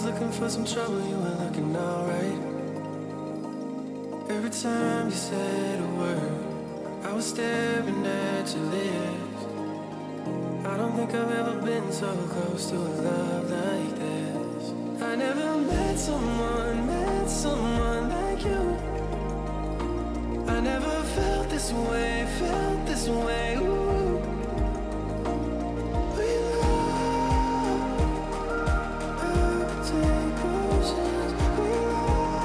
looking for some trouble, you were looking alright. Every time you said a word, I was staring at your lips. I don't think I've ever been so close to a love like this. I never met someone like you. I never felt this way, ooh. We love, I'll take potions. We love,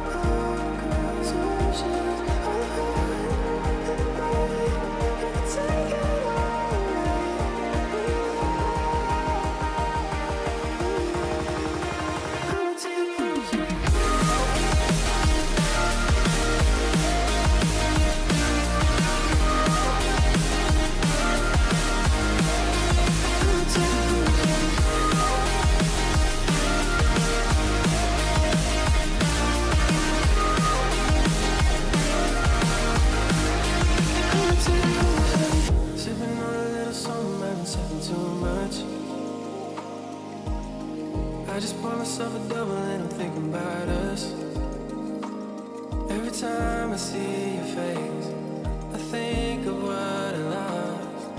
I'll cross oceans. All high and bright, you can take it all away. We love, I'll take potions. Sipping on a little something, I've been sipping too much. I just pour myself a double and I'm thinking about us. Every time I see your face, I think of what I lost.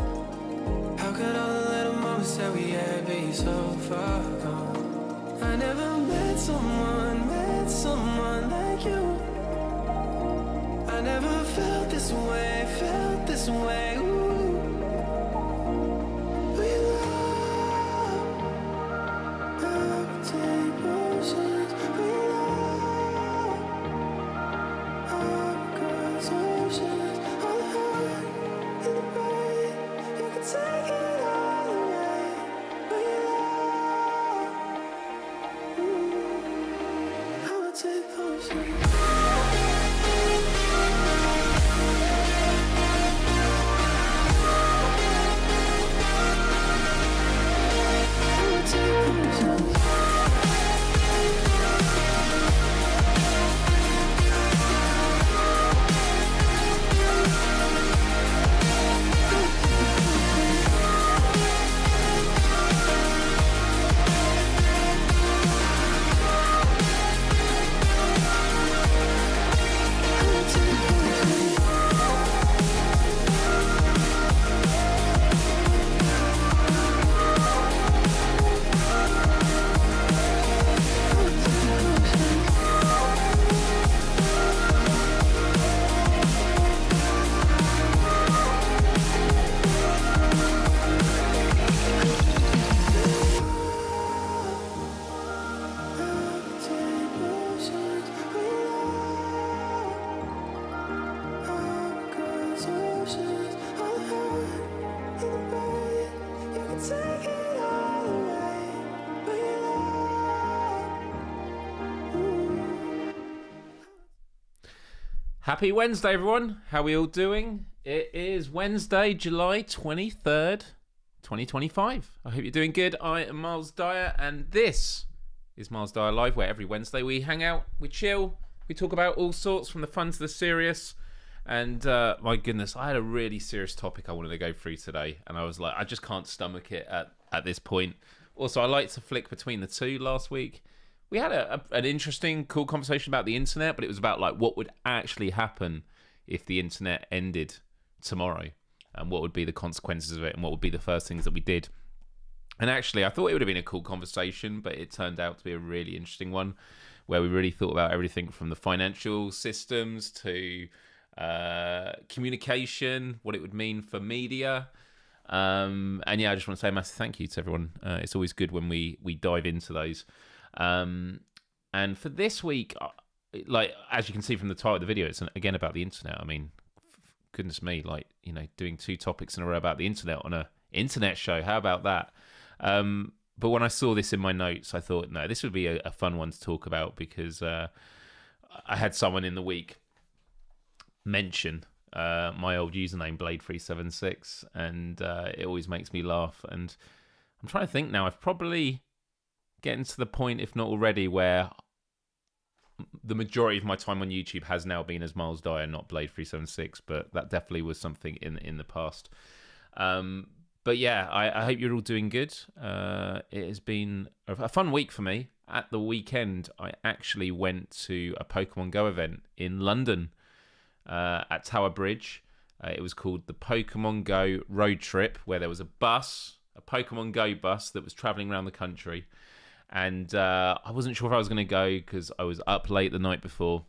How could all the little moments that we had be so far gone? I never met someone like you. I never felt this way, ooh. We love, I'll take potions. We love, I'll cross oceans. All high in the bright, you can take it all away. We love, ooh, I'll take potions. Happy Wednesday, everyone. How are we all doing? It is Wednesday, July 23rd, 2025. I hope you're doing good. I am Myles Dyer, and this is Myles Dyer Live, where every Wednesday we hang out, we chill, we talk about all sorts, from the fun to the serious. And my goodness, I had a really serious topic I wanted to go through today, and I was like, I just can't stomach it at this point. Also, I like to flick between the two. Last week we had an interesting, cool conversation about the internet, but it was about like what would actually happen if the internet ended tomorrow, and what would be the consequences of it, and what would be the first things that we did. And actually, I thought it would have been a cool conversation, but it turned out to be a really interesting one, where we really thought about everything from the financial systems to communication, what it would mean for media. And yeah, I just want to say a massive thank you to everyone. It's always good when we dive into those. And for this week, like, as you can see from the title of the video, it's again about the internet. I mean, goodness me, like, you know, doing two topics in a row about the internet on a internet show. How about that? But when I saw this in my notes, I thought, no, this would be a fun one to talk about, because I had someone in the week mention my old username, Blade376, and it always makes me laugh. And I'm trying to think now, I've probably getting to the point, if not already, where the majority of my time on YouTube has now been as Myles Dyer, not Blade376, but that definitely was something in the past. But But yeah, I hope you're all doing good. It has been a fun week for me. At the weekend, I actually went to a Pokemon Go event in London at Tower Bridge. It was called the Pokemon Go Road Trip, where there was a Pokemon Go bus that was traveling around the country. And I wasn't sure if I was going to go because I was up late the night before.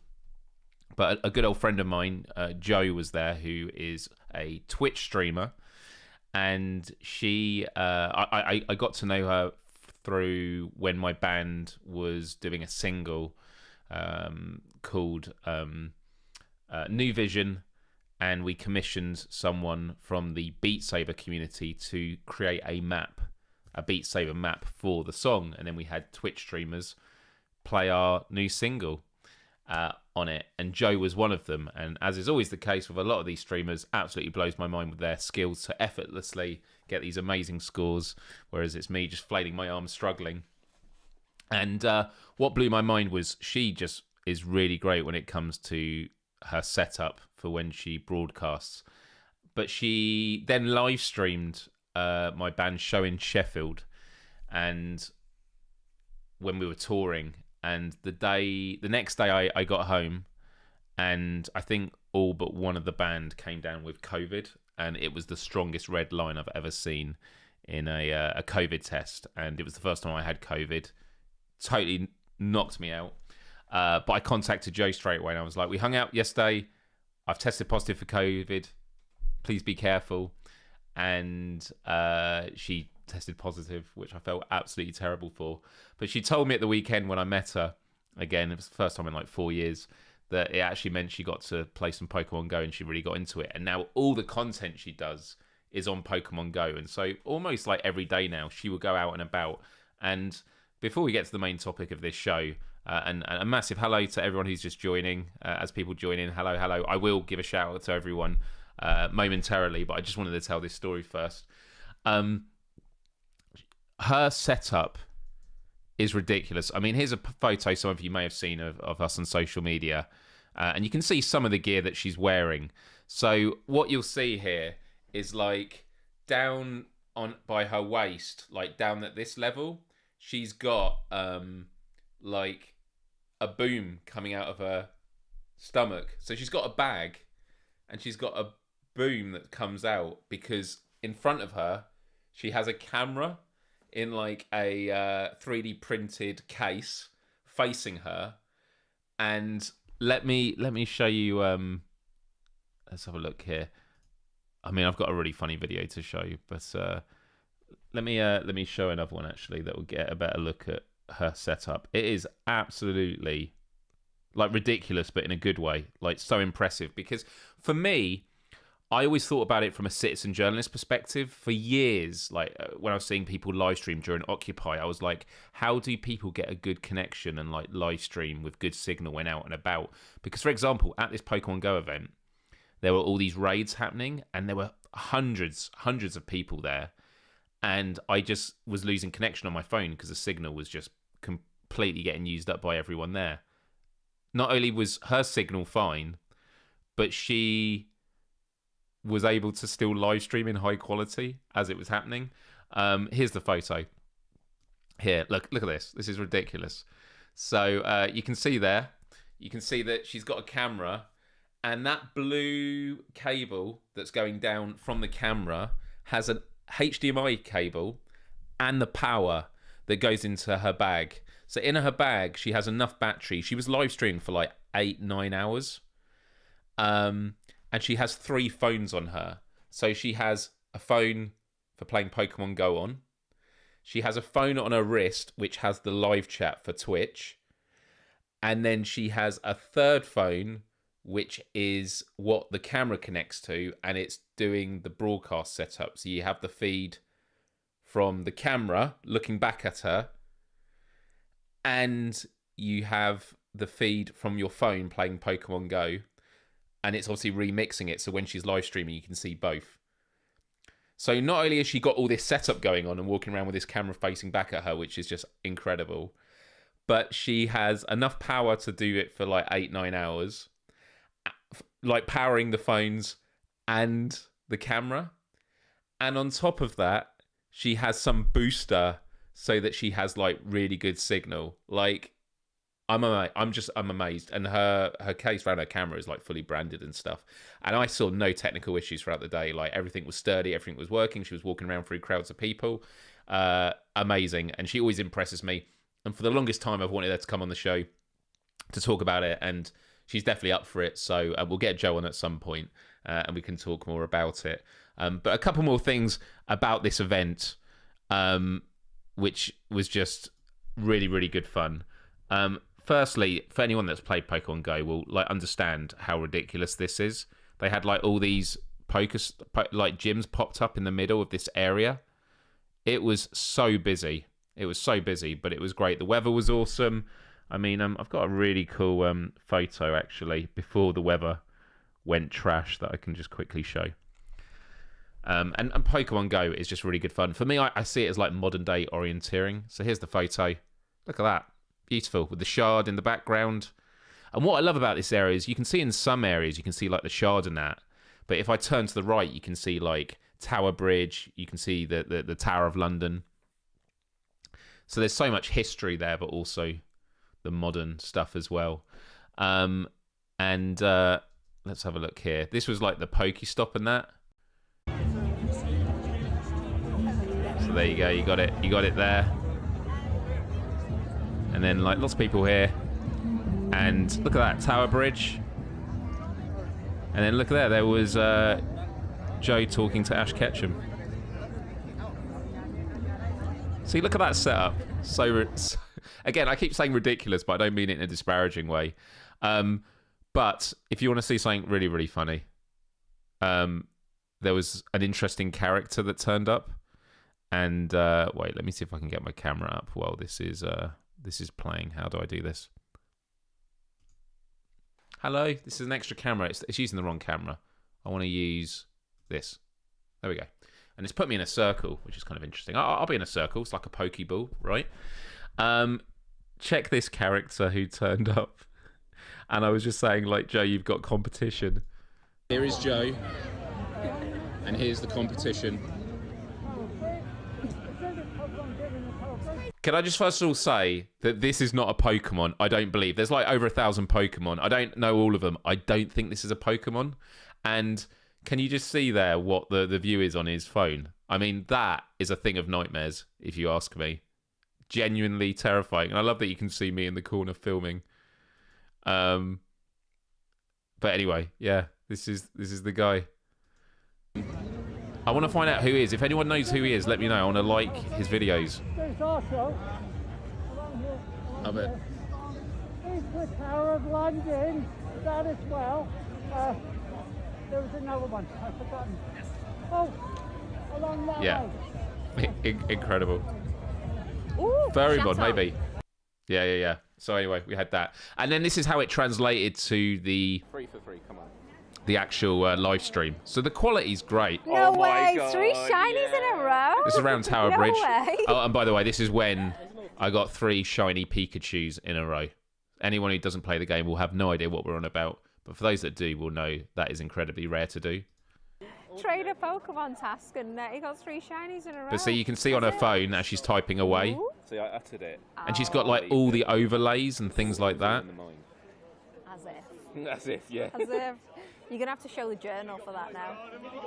But a good old friend of mine, Joe, was there, who is a Twitch streamer. And I got to know her through when my band was doing a single called New Vision, and we commissioned someone from the Beat Saber community to create a Beat Saber map for the song, and then we had Twitch streamers play our new single on it, and Joe was one of them. And as is always the case with a lot of these streamers, absolutely blows my mind with their skills to effortlessly get these amazing scores, whereas it's me just flailing my arms struggling. And what blew my mind was she just is really great when it comes to her setup for when she broadcasts. But she then live streamed my band's show in Sheffield, and when we were touring. And the next day I got home, and I think all but one of the band came down with COVID, and it was the strongest red line I've ever seen in a COVID test. And it was the first time I had COVID. Totally knocked me out. But I contacted Joe straight away, and I was like, we hung out yesterday. I've tested positive for COVID. Please be careful. And she tested positive, which I felt absolutely terrible for. But she told me at the weekend when I met her, again, it was the first time in like 4 years, that it actually meant she got to play some Pokemon Go, and she really got into it. And now all the content she does is on Pokemon Go. And so almost like every day now, she will go out and about. And before we get to the main topic of this show, and a massive hello to everyone who's just joining. As people join in, hello. I will give a shout out to everyone momentarily, but I just wanted to tell this story first. Her setup is ridiculous. I mean, here's a photo some of you may have seen of us on social media, and you can see some of the gear that she's wearing. So what you'll see here is like down on by her waist, like down at this level, she's got like a boom coming out of her stomach. So she's got a bag, and she's got a boom that comes out because in front of her she has a camera in like a 3D printed case facing her. And let me show you. Let's have a look here. I mean, I've got a really funny video to show you, but let me show another one actually that will get a better look at her setup. It is absolutely like ridiculous, but in a good way. Like so impressive, because for me, I always thought about it from a citizen journalist perspective for years. Like when I was seeing people live stream during Occupy, I was like, how do people get a good connection and like live stream with good signal when out and about? Because for example, at this Pokemon Go event, there were all these raids happening, and there were hundreds of people there. And I just was losing connection on my phone because the signal was just completely getting used up by everyone there. Not only was her signal fine, but she was able to still live stream in high quality as it was happening. Here's the photo. Here, look at this. This is ridiculous. So you can see there, you can see that she's got a camera, and that blue cable that's going down from the camera has an HDMI cable and the power that goes into her bag. So in her bag, she has enough battery. She was live streaming for like 8-9 hours. And she has 3 phones on her. So she has a phone for playing Pokemon Go on. She has a phone on her wrist, which has the live chat for Twitch. And then she has a third phone, which is what the camera connects to, and it's doing the broadcast setup. So you have the feed from the camera looking back at her, and you have the feed from your phone playing Pokemon Go, and it's obviously remixing it, so when she's live streaming you can see both. So not only has she got all this setup going on and walking around with this camera facing back at her, which is just incredible, but she has enough power to do it for like 8-9 hours, like powering the phones and the camera. And on top of that, she has some booster so that she has like really good signal. Like, I'm amazed. And her case around her camera is like fully branded and stuff. And I saw no technical issues throughout the day. Like, everything was sturdy, everything was working. She was walking around through crowds of people. Amazing. And she always impresses me. And for the longest time, I've wanted her to come on the show to talk about it. And she's definitely up for it. So we'll get Joe on at some point, and we can talk more about it. But a couple more things about this event, which was just really, really good fun. Firstly, for anyone that's played Pokemon Go will like understand how ridiculous this is. They had like all these like gyms popped up in the middle of this area. It was so busy. It was so busy, but it was great. The weather was awesome. I mean, I've got a really cool photo actually before the weather went trash that I can just quickly show. And Pokemon Go is just really good fun. For me, I see it as like modern day orienteering. So here's the photo. Look at that. Beautiful, with the shard in the background. And what I love about this area is you can see in some areas, you can see like the shard and that. But if I turn to the right, you can see like Tower Bridge. You can see the Tower of London. So there's so much history there, but also the modern stuff as well. And let's have a look here. This was like the Pokestop and that. So there you go. You got it. You got it there. And then like lots of people here. And look at that Tower Bridge. And then look there was Joe talking to Ash Ketchum. See, look at that setup. So again, I keep saying ridiculous, but I don't mean it in a disparaging way. But if you want to see something really, really funny, there was an interesting character that turned up. And wait, let me see if I can get my camera up while this is playing. How do I do this? Hello, this is an extra camera. It's using the wrong camera. I want to use this. There we go. And it's put me in a circle, which is kind of interesting. I'll be in a circle. It's like a Pokeball, right? Check this character who turned up. And I was just saying, like, Joe, you've got competition. Here is Joe. And here's the competition. Can I just first of all say that this is not a Pokemon? I don't believe. There's like over 1,000 Pokemon. I don't know all of them. I don't think this is a Pokemon. And can you just see there what the view is on his phone? I mean, that is a thing of nightmares, if you ask me. Genuinely terrifying. And I love that you can see me in the corner filming. But anyway, yeah, this is the guy. I want to find out who he is. If anyone knows who he is, let me know. I want to like his videos. I bet. He's the Tower of London. That as well. There was another one. I've forgotten. Oh, along that way. Incredible. Ooh, Verybond, maybe. Yeah. So anyway, we had that. And then this is how it translated to the 3 for 3, come on. the actual live stream. So the quality's great. No way, God, 3 shinies in a row? This is around Tower No Bridge. way. Oh, and by the way, this is when I got 3 shiny Pikachus in a row. Anyone who doesn't play the game will have no idea what we're on about. But for those that do, will know that is incredibly rare to do. Trade a Pokemon task and he got 3 shinies in a row. But see, you can see on her phone as she's typing away. Ooh. See, I uttered it. And she's got like all the overlays and things like that. In the mind. As if. As if, yeah. As if. You're going to have to show the journal for that now.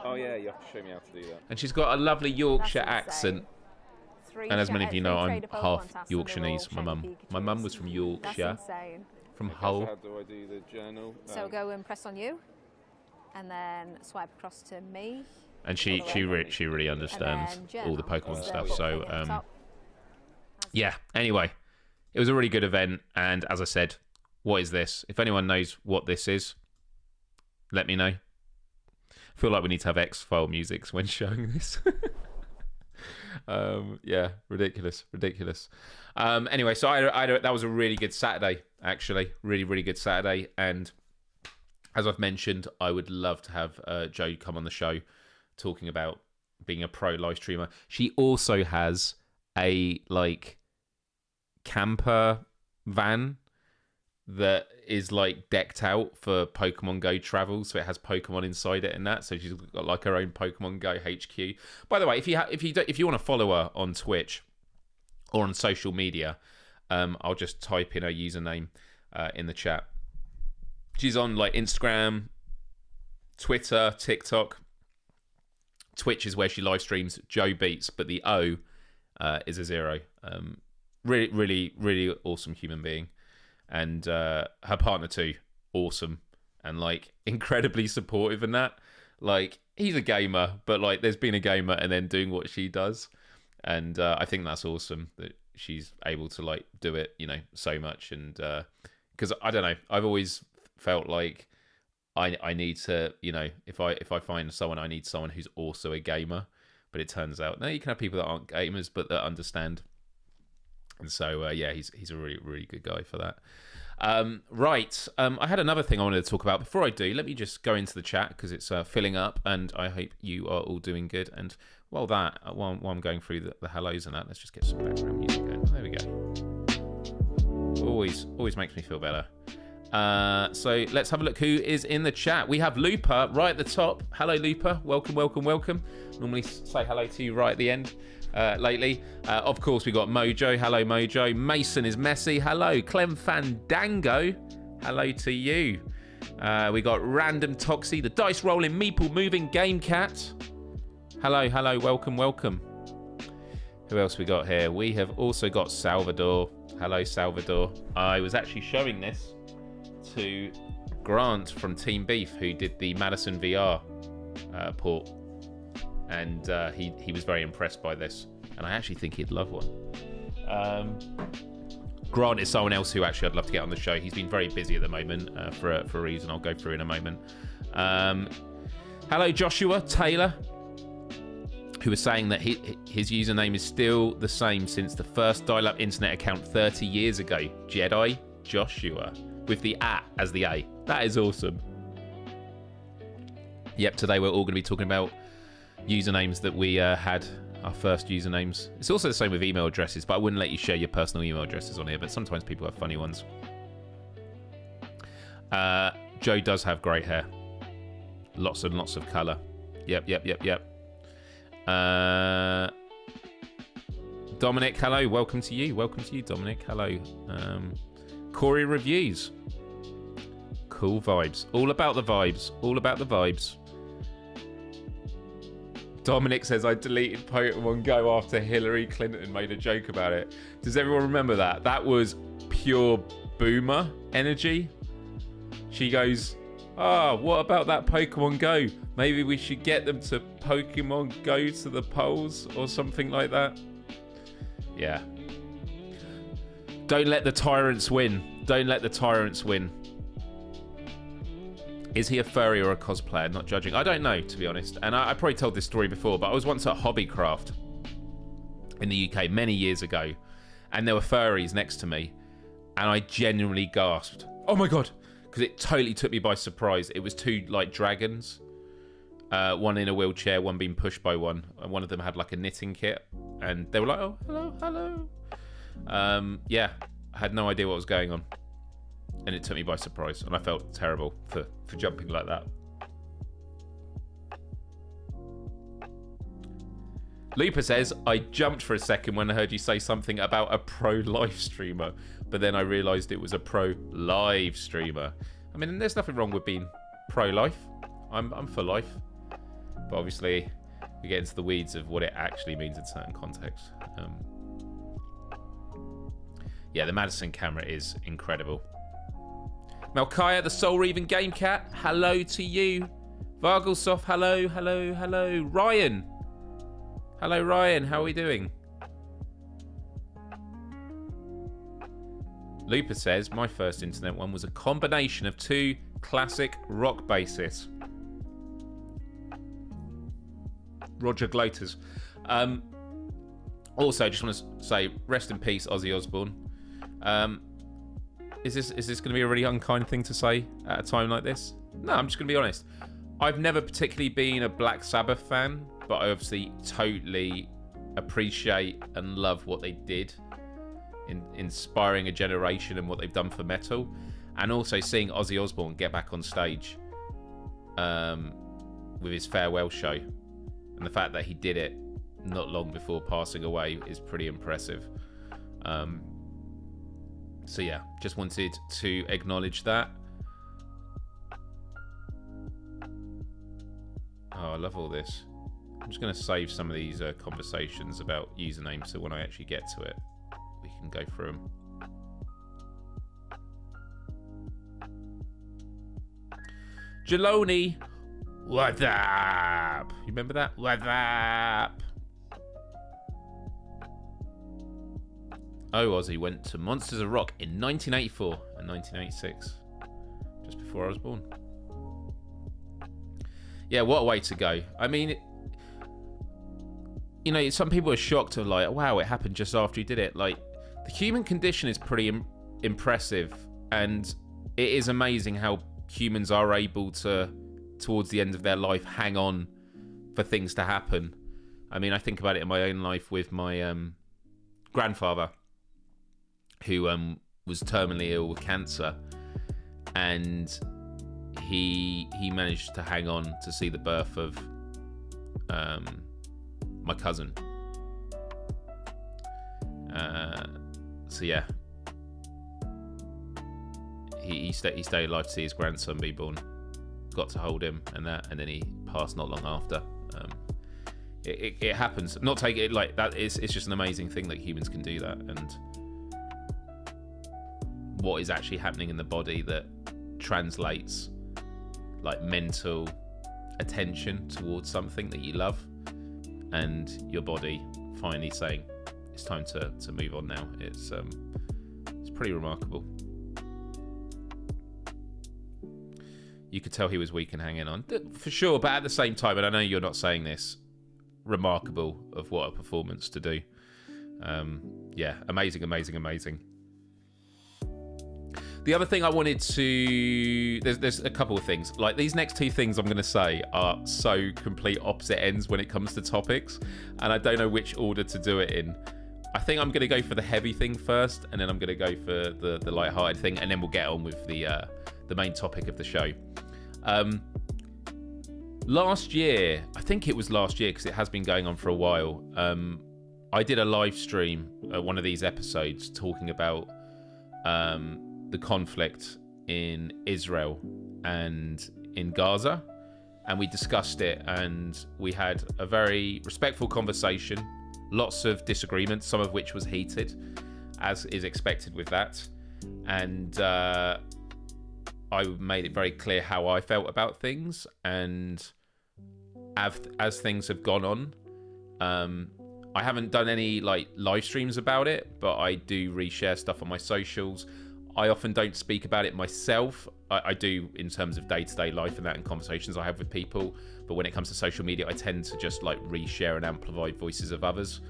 Oh yeah, you have to show me how to do that. And she's got a lovely Yorkshire That's insane. accent. And as many of you know, I'm Trade a Pokemon half tasks and they're all Yorkshireese. My shiny mum. My Pikachus. mum was from That's Yorkshire, insane. from So Hull. how do I do the journal? So go and press on you. And then swipe across to me. And she really understands And then all the journal. Pokemon Is stuff. the So thing at the top. yeah. Anyway, it was a really good event. And as I said, what is this? If anyone knows what this is, let me know. I feel like we need to have X-File music when showing this. Yeah, ridiculous. Anyway, so that was a really good Saturday, actually. Really good Saturday. And as I've mentioned, I would love to have Joe come on the show talking about being a pro live streamer. She also has a like camper van that is like decked out for Pokemon Go travel, so it has Pokemon inside it and that. So she's got like her own Pokemon Go HQ. By the way, if you want to follow her on Twitch or on social media, I'll just type in her username in the chat. She's on like Instagram, Twitter, TikTok. Twitch is where she live streams Joe Beats, but the O is a 0. Really, really, really awesome human being. And her partner too, awesome. And like incredibly supportive in that. Like he's a gamer, but like there's been a gamer and then doing what she does. And I think that's awesome that she's able to like do it, you know, so much. And because I don't know, I've always felt like I need to, you know, if I find someone, I need someone who's also a gamer. But it turns out, no, you can have people that aren't gamers but that understand. And so, yeah, he's a really, really good guy for that. Right. I had another thing I wanted to talk about. Before I do, let me just go into the chat because it's filling up, and I hope you are all doing good. And while I'm going through the hellos and that, let's just get some background music going. There we go. Always makes me feel better. So let's have a look who is in the chat. We have Looper right at the top. Hello, Looper. Welcome. Normally say hello to you right at the end. Lately, of course, we got Mojo. Hello, Mojo. Mason is messy. Hello, Clem Fandango. Hello to you. We got Random Toxie, the dice rolling, meeple moving Game Cat. Hello, welcome. Who else we got here? We have also got Salvador. Hello, Salvador. I was actually showing this to Grant from Team Beef, who did the Madison VR port. And he was very impressed by this, and I actually think he'd love one. Grant is someone else who actually I'd love to get on the show. He's been very busy at the moment for a reason I'll go through in a moment. Hello, Joshua Taylor, who was saying that his username is still the same since the first dial-up internet account 30 years ago. Jedi Joshua, with the at as the A. That is awesome. Yep, today we're all going to be talking about usernames that we had, our first usernames. It's also the same with email addresses, but I wouldn't let you share your personal email addresses on here, but sometimes people have funny ones. Joe does have grey hair. Lots and lots of colour. Yep. Dominic, hello. Welcome to you, Dominic. Hello. Corey Reviews. Cool vibes. All about the vibes. Dominic says, I deleted Pokemon Go after Hillary Clinton made a joke about it. Does everyone remember that? That was pure boomer energy. She goes, what about that Pokemon Go? Maybe we should get them to Pokemon Go to the polls or something like that. Yeah. Don't let the tyrants win. Is he a furry or a cosplayer? Not judging. I don't know, to be honest. And I probably told this story before, but I was once at Hobbycraft in the UK many years ago, and there were furries next to me, and I genuinely gasped. Oh my God! Because it totally took me by surprise. It was two, like, dragons. One in a wheelchair, one being pushed by one. And one of them had, like, a knitting kit. And they were like, oh, hello. Yeah, I had no idea what was going on. And it took me by surprise, and I felt terrible for jumping like that. Looper says, I jumped for a second when I heard you say something about a pro-life streamer, but then I realised it was a pro-live streamer. I mean, there's nothing wrong with being pro-life. I'm for life. But obviously, we get into the weeds of what it actually means in certain contexts. Yeah, the Madison camera is incredible. Malkaya, the Soul Reaving Game Cat, hello to you. Vargelsoft, hello. Ryan. Hello, Ryan. How are we doing? Looper says, my first internet one was a combination of two classic rock bassists. Roger Gloters. Also, just want to say, rest in peace, Ozzy Osbourne. Is this going to be a really unkind thing to say at a time like this? No, I'm just going to be honest. I've never particularly been a Black Sabbath fan, but I obviously totally appreciate and love what they did in inspiring a generation and what they've done for metal. And also seeing Ozzy Osbourne get back on stage with his farewell show, and the fact that he did it not long before passing away is pretty impressive. So yeah, just wanted to acknowledge that. Oh, I love all this. I'm just going to save some of these conversations about usernames, so when I actually get to it, we can go through them. Jeloni, what's up? You remember that? What's up? Oh, Ozzy went to Monsters of Rock in 1984 and 1986, just before I was born. Yeah, what a way to go. I mean, you know, some people are shocked of like, wow, it happened just after he did it. Like, the human condition is pretty impressive, and it is amazing how humans are able to, towards the end of their life, hang on for things to happen. I mean, I think about it in my own life with my grandfather, who was terminally ill with cancer, and he managed to hang on to see the birth of my cousin. So yeah, he stayed alive to see his grandson be born. Got to hold him and then he passed not long after. It happens. Not take it like that. It's just an amazing thing that humans can do that, and what is actually happening in the body that translates like mental attention towards something that you love, and your body finally saying it's time to move on now. It's pretty remarkable. You could tell he was weak and hanging on for sure, but at the same time, and I know you're not saying this, remarkable of what a performance to do. Yeah, amazing. The other thing I wanted to... There's a couple of things. Like, these next two things I'm going to say are so complete opposite ends when it comes to topics, and I don't know which order to do it in. I think I'm going to go for the heavy thing first, and then I'm going to go for the light-hearted thing, and then we'll get on with the main topic of the show. Last year, I think it was last year, because it has been going on for a while, I did a live stream, one of these episodes, talking about... the conflict in Israel and in Gaza, and we discussed it, and we had a very respectful conversation, lots of disagreements, some of which was heated, as is expected with that, and I made it very clear how I felt about things, and as things have gone on, I haven't done any like live streams about it, but I do reshare stuff on my socials. I often don't speak about it myself. I do in terms of day-to-day life and that, and conversations I have with people. But when it comes to social media, I tend to just like reshare and amplify voices of others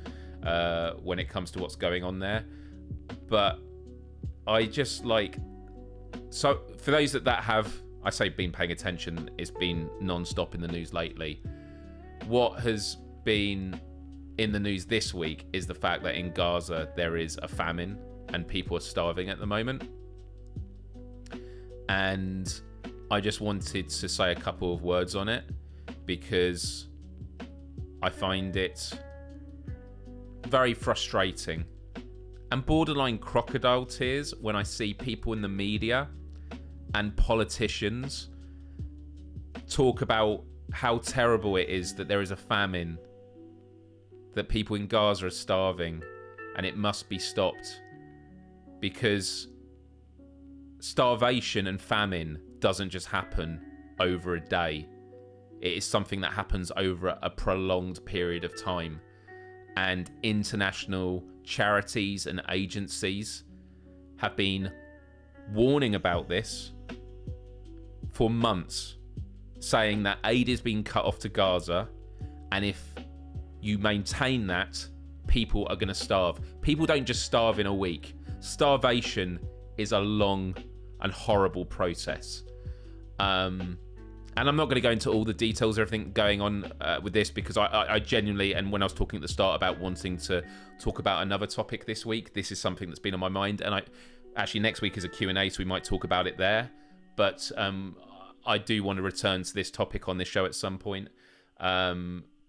when it comes to what's going on there. But I just like... So for those that have, I say, been paying attention, it's been non-stop in the news lately. What has been in the news this week is the fact that in Gaza there is a famine and people are starving at the moment. And I just wanted to say a couple of words on it, because I find it very frustrating and borderline crocodile tears when I see people in the media and politicians talk about how terrible it is that there is a famine, that people in Gaza are starving, and it must be stopped. Because starvation and famine doesn't just happen over a day. It is something that happens over a prolonged period of time. And international charities and agencies have been warning about this for months, saying that aid is being cut off to Gaza, and if you maintain that, people are going to starve. People don't just starve in a week. Starvation is a long and horrible process. And I'm not going to go into all the details, everything going on with this, because I genuinely, and when I was talking at the start about wanting to talk about another topic this week, this is something that's been on my mind. And Actually, next week is a Q&A, so we might talk about it there. But I do want to return to this topic on this show at some point,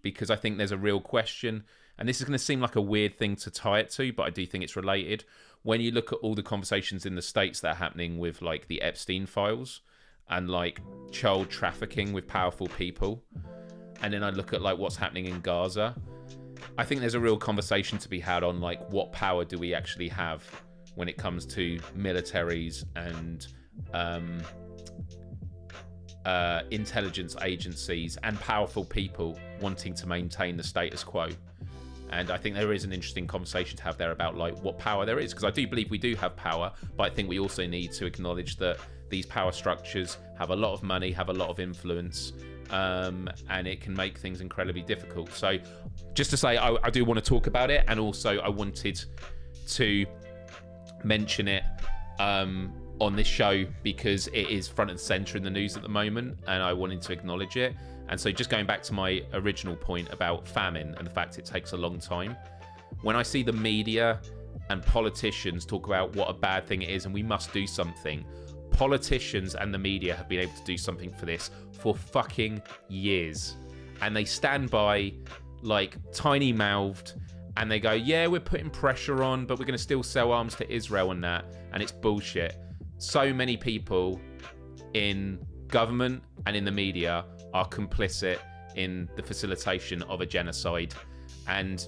because I think there's a real question. And this is going to seem like a weird thing to tie it to, but I do think it's related. When you look at all the conversations in the States that are happening with like the Epstein files and like child trafficking with powerful people, and then I look at like what's happening in Gaza, I think there's a real conversation to be had on like what power do we actually have when it comes to militaries and intelligence agencies and powerful people wanting to maintain the status quo. And I think there is an interesting conversation to have there about like what power there is, because I do believe we do have power, but I think we also need to acknowledge that these power structures have a lot of money, have a lot of influence, and it can make things incredibly difficult. So just to say, I do want to talk about it, and also I wanted to mention it on this show because it is front and center in the news at the moment, and I wanted to acknowledge it. And so just going back to my original point about famine and the fact it takes a long time, when I see the media and politicians talk about what a bad thing it is and we must do something, politicians and the media have been able to do something for this for fucking years. And they stand by like tiny mouthed and they go, yeah, we're putting pressure on, but we're going to still sell arms to Israel and that. And it's bullshit. So many people in government and in the media are complicit in the facilitation of a genocide. And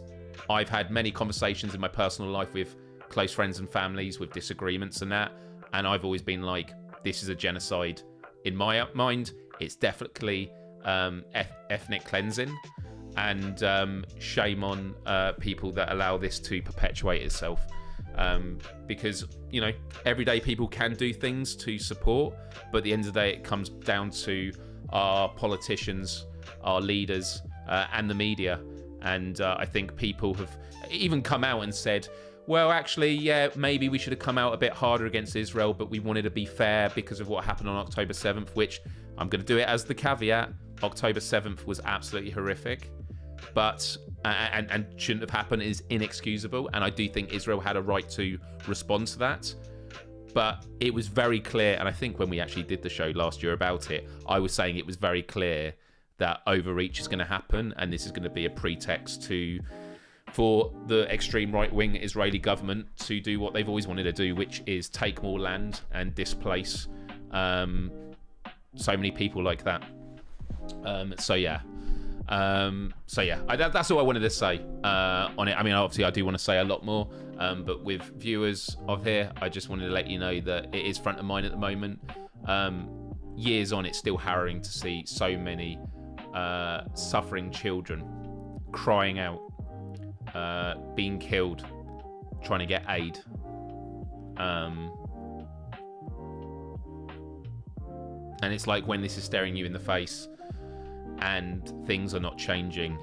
I've had many conversations in my personal life with close friends and families with disagreements and that. And I've always been like, this is a genocide. In my mind, it's definitely ethnic cleansing. And shame on people that allow this to perpetuate itself. Because, you know, everyday people can do things to support, but at the end of the day, it comes down to our politicians, our leaders, and the media. And I think people have even come out and said, well, actually, yeah, maybe we should have come out a bit harder against Israel, but we wanted to be fair because of what happened on October 7th, which I'm going to do it as the caveat. October 7th was absolutely horrific, but and shouldn't have happened, is inexcusable. And I do think Israel had a right to respond to that. But it was very clear, and I think when we actually did the show last year about it, I was saying it was very clear that overreach is going to happen, and this is going to be a pretext for the extreme right-wing Israeli government to do what they've always wanted to do, which is take more land and displace so many people like that. That's all I wanted to say on it. I mean, obviously, I do want to say a lot more, but with viewers of here, I just wanted to let you know that it is front of mind at the moment. Years on, it's still harrowing to see so many suffering children crying out, being killed, trying to get aid. And it's like when this is staring you in the face and things are not changing.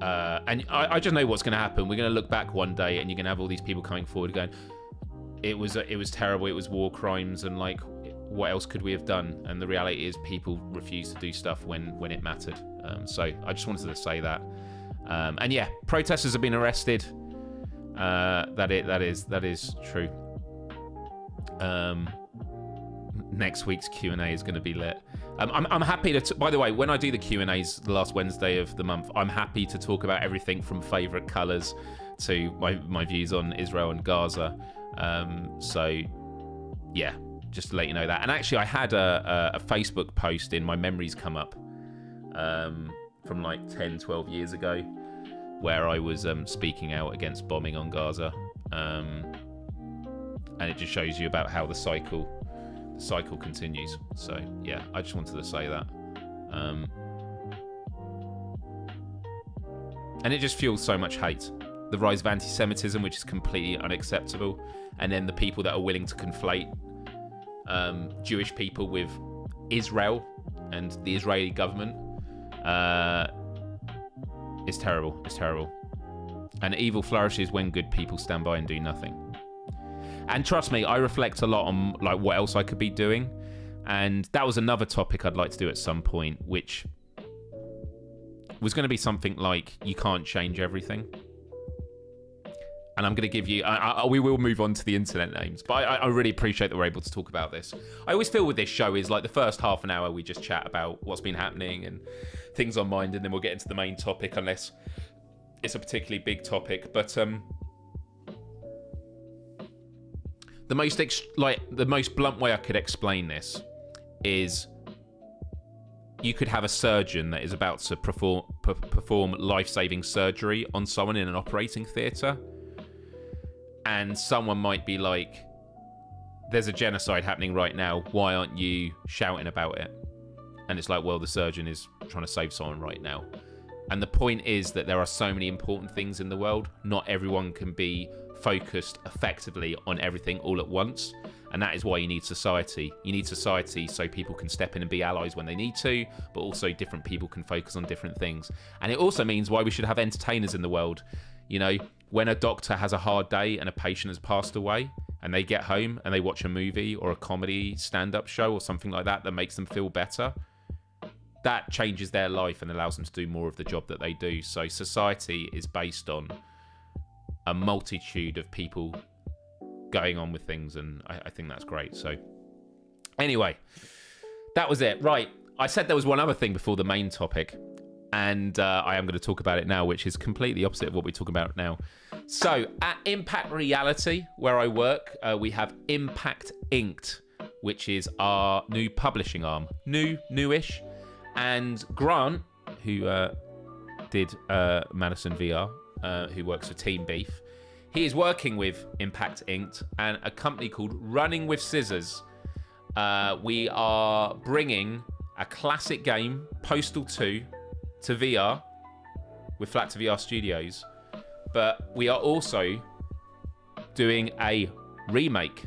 And I just know what's going to happen. We're going to look back one day and you're going to have all these people coming forward going, it was terrible, it was war crimes, and like, what else could we have done? And the reality is people refuse to do stuff when it mattered. So I just wanted to say that. And yeah, protesters have been arrested. That is true. Next week's Q&A is going to be lit. I'm happy to. By the way, when I do the Q&As the last Wednesday of the month, I'm happy to talk about everything from favourite colours to my views on Israel and Gaza. So yeah, just to let you know that. And actually, I had a Facebook post in my memories come up from like 10, 12 years ago, where I was speaking out against bombing on Gaza, and it just shows you about how the cycle continues. So yeah, I just wanted to say that. And it just fuels so much hate. The rise of anti-Semitism, which is completely unacceptable, and then the people that are willing to conflate Jewish people with Israel and the Israeli government. It's terrible. It's terrible. And evil flourishes when good people stand by and do nothing. And trust me, I reflect a lot on like what else I could be doing. And that was another topic I'd like to do at some point, which was going to be something like, you can't change everything. And I'm going to give you... we will move on to the internet names. But I really appreciate that we're able to talk about this. I always feel with this show is like the first half an hour we just chat about what's been happening and things on mind, and then we'll get into the main topic unless it's a particularly big topic. But the most blunt way I could explain this is you could have a surgeon that is about to perform life-saving surgery on someone in an operating theatre, and someone might be like, there's a genocide happening right now, why aren't you shouting about it? And it's like, well, the surgeon is trying to save someone right now. And the point is that there are so many important things in the world. Not everyone can be focused effectively on everything all at once. And that is why you need society. You need society so people can step in and be allies when they need to, but also different people can focus on different things. And it also means why we should have entertainers in the world. You know, when a doctor has a hard day and a patient has passed away and they get home and they watch a movie or a comedy stand-up show or something like that that makes them feel better, that changes their life and allows them to do more of the job that they do. So society is based on a multitude of people going on with things, and I think that's great. So anyway, that was it. Right, I said there was one other thing before the main topic, and I am going to talk about it now, which is completely opposite of what we're talking about now. So at Impact Reality, where I work, we have Impact Inked, which is our new publishing arm. Newish. And Grant, who did Madison VR, who works for Team Beef, he is working with Impact Inked and a company called Running with Scissors. We are bringing a classic game, Postal 2, to VR with Flat to VR Studios. But we are also doing a remake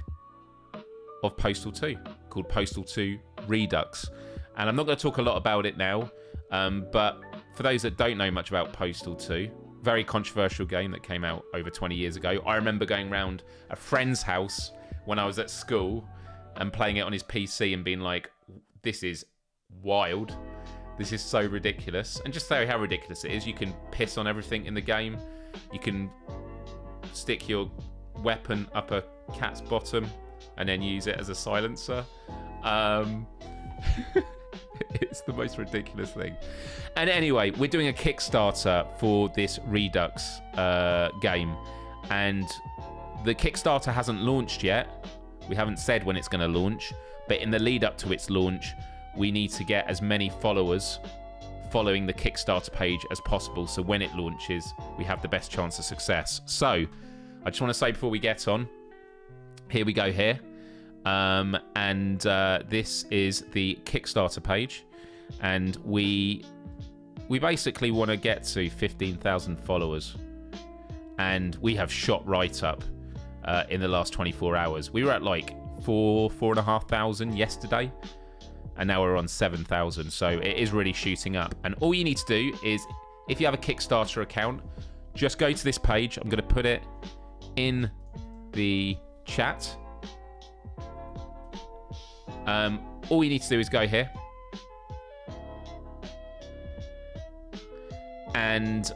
of Postal 2 called Postal 2 Redux. And I'm not going to talk a lot about it now, but for those that don't know much about Postal 2, very controversial game that came out over 20 years ago. I remember going around a friend's house when I was at school and playing it on his PC and being like, this is wild. This is so ridiculous. And just say how ridiculous it is. You can piss on everything in the game. You can stick your weapon up a cat's bottom and then use it as a silencer. It's the most ridiculous thing. And anyway, we're doing a Kickstarter for this Redux game. And the Kickstarter hasn't launched yet. We haven't said when it's going to launch. But in the lead up to its launch, we need to get as many followers following the Kickstarter page as possible. So when it launches, we have the best chance of success. So I just want to say before we get on, here we go here. This is the Kickstarter page, and we basically want to get to 15,000 followers, and we have shot right up in the last 24 hours. We were at like 4,500 yesterday, and now we're on 7,000, so it is really shooting up. And all you need to do is, if you have a Kickstarter account, just go to this page. I'm going to put it in the chat. All you need to do is go here, and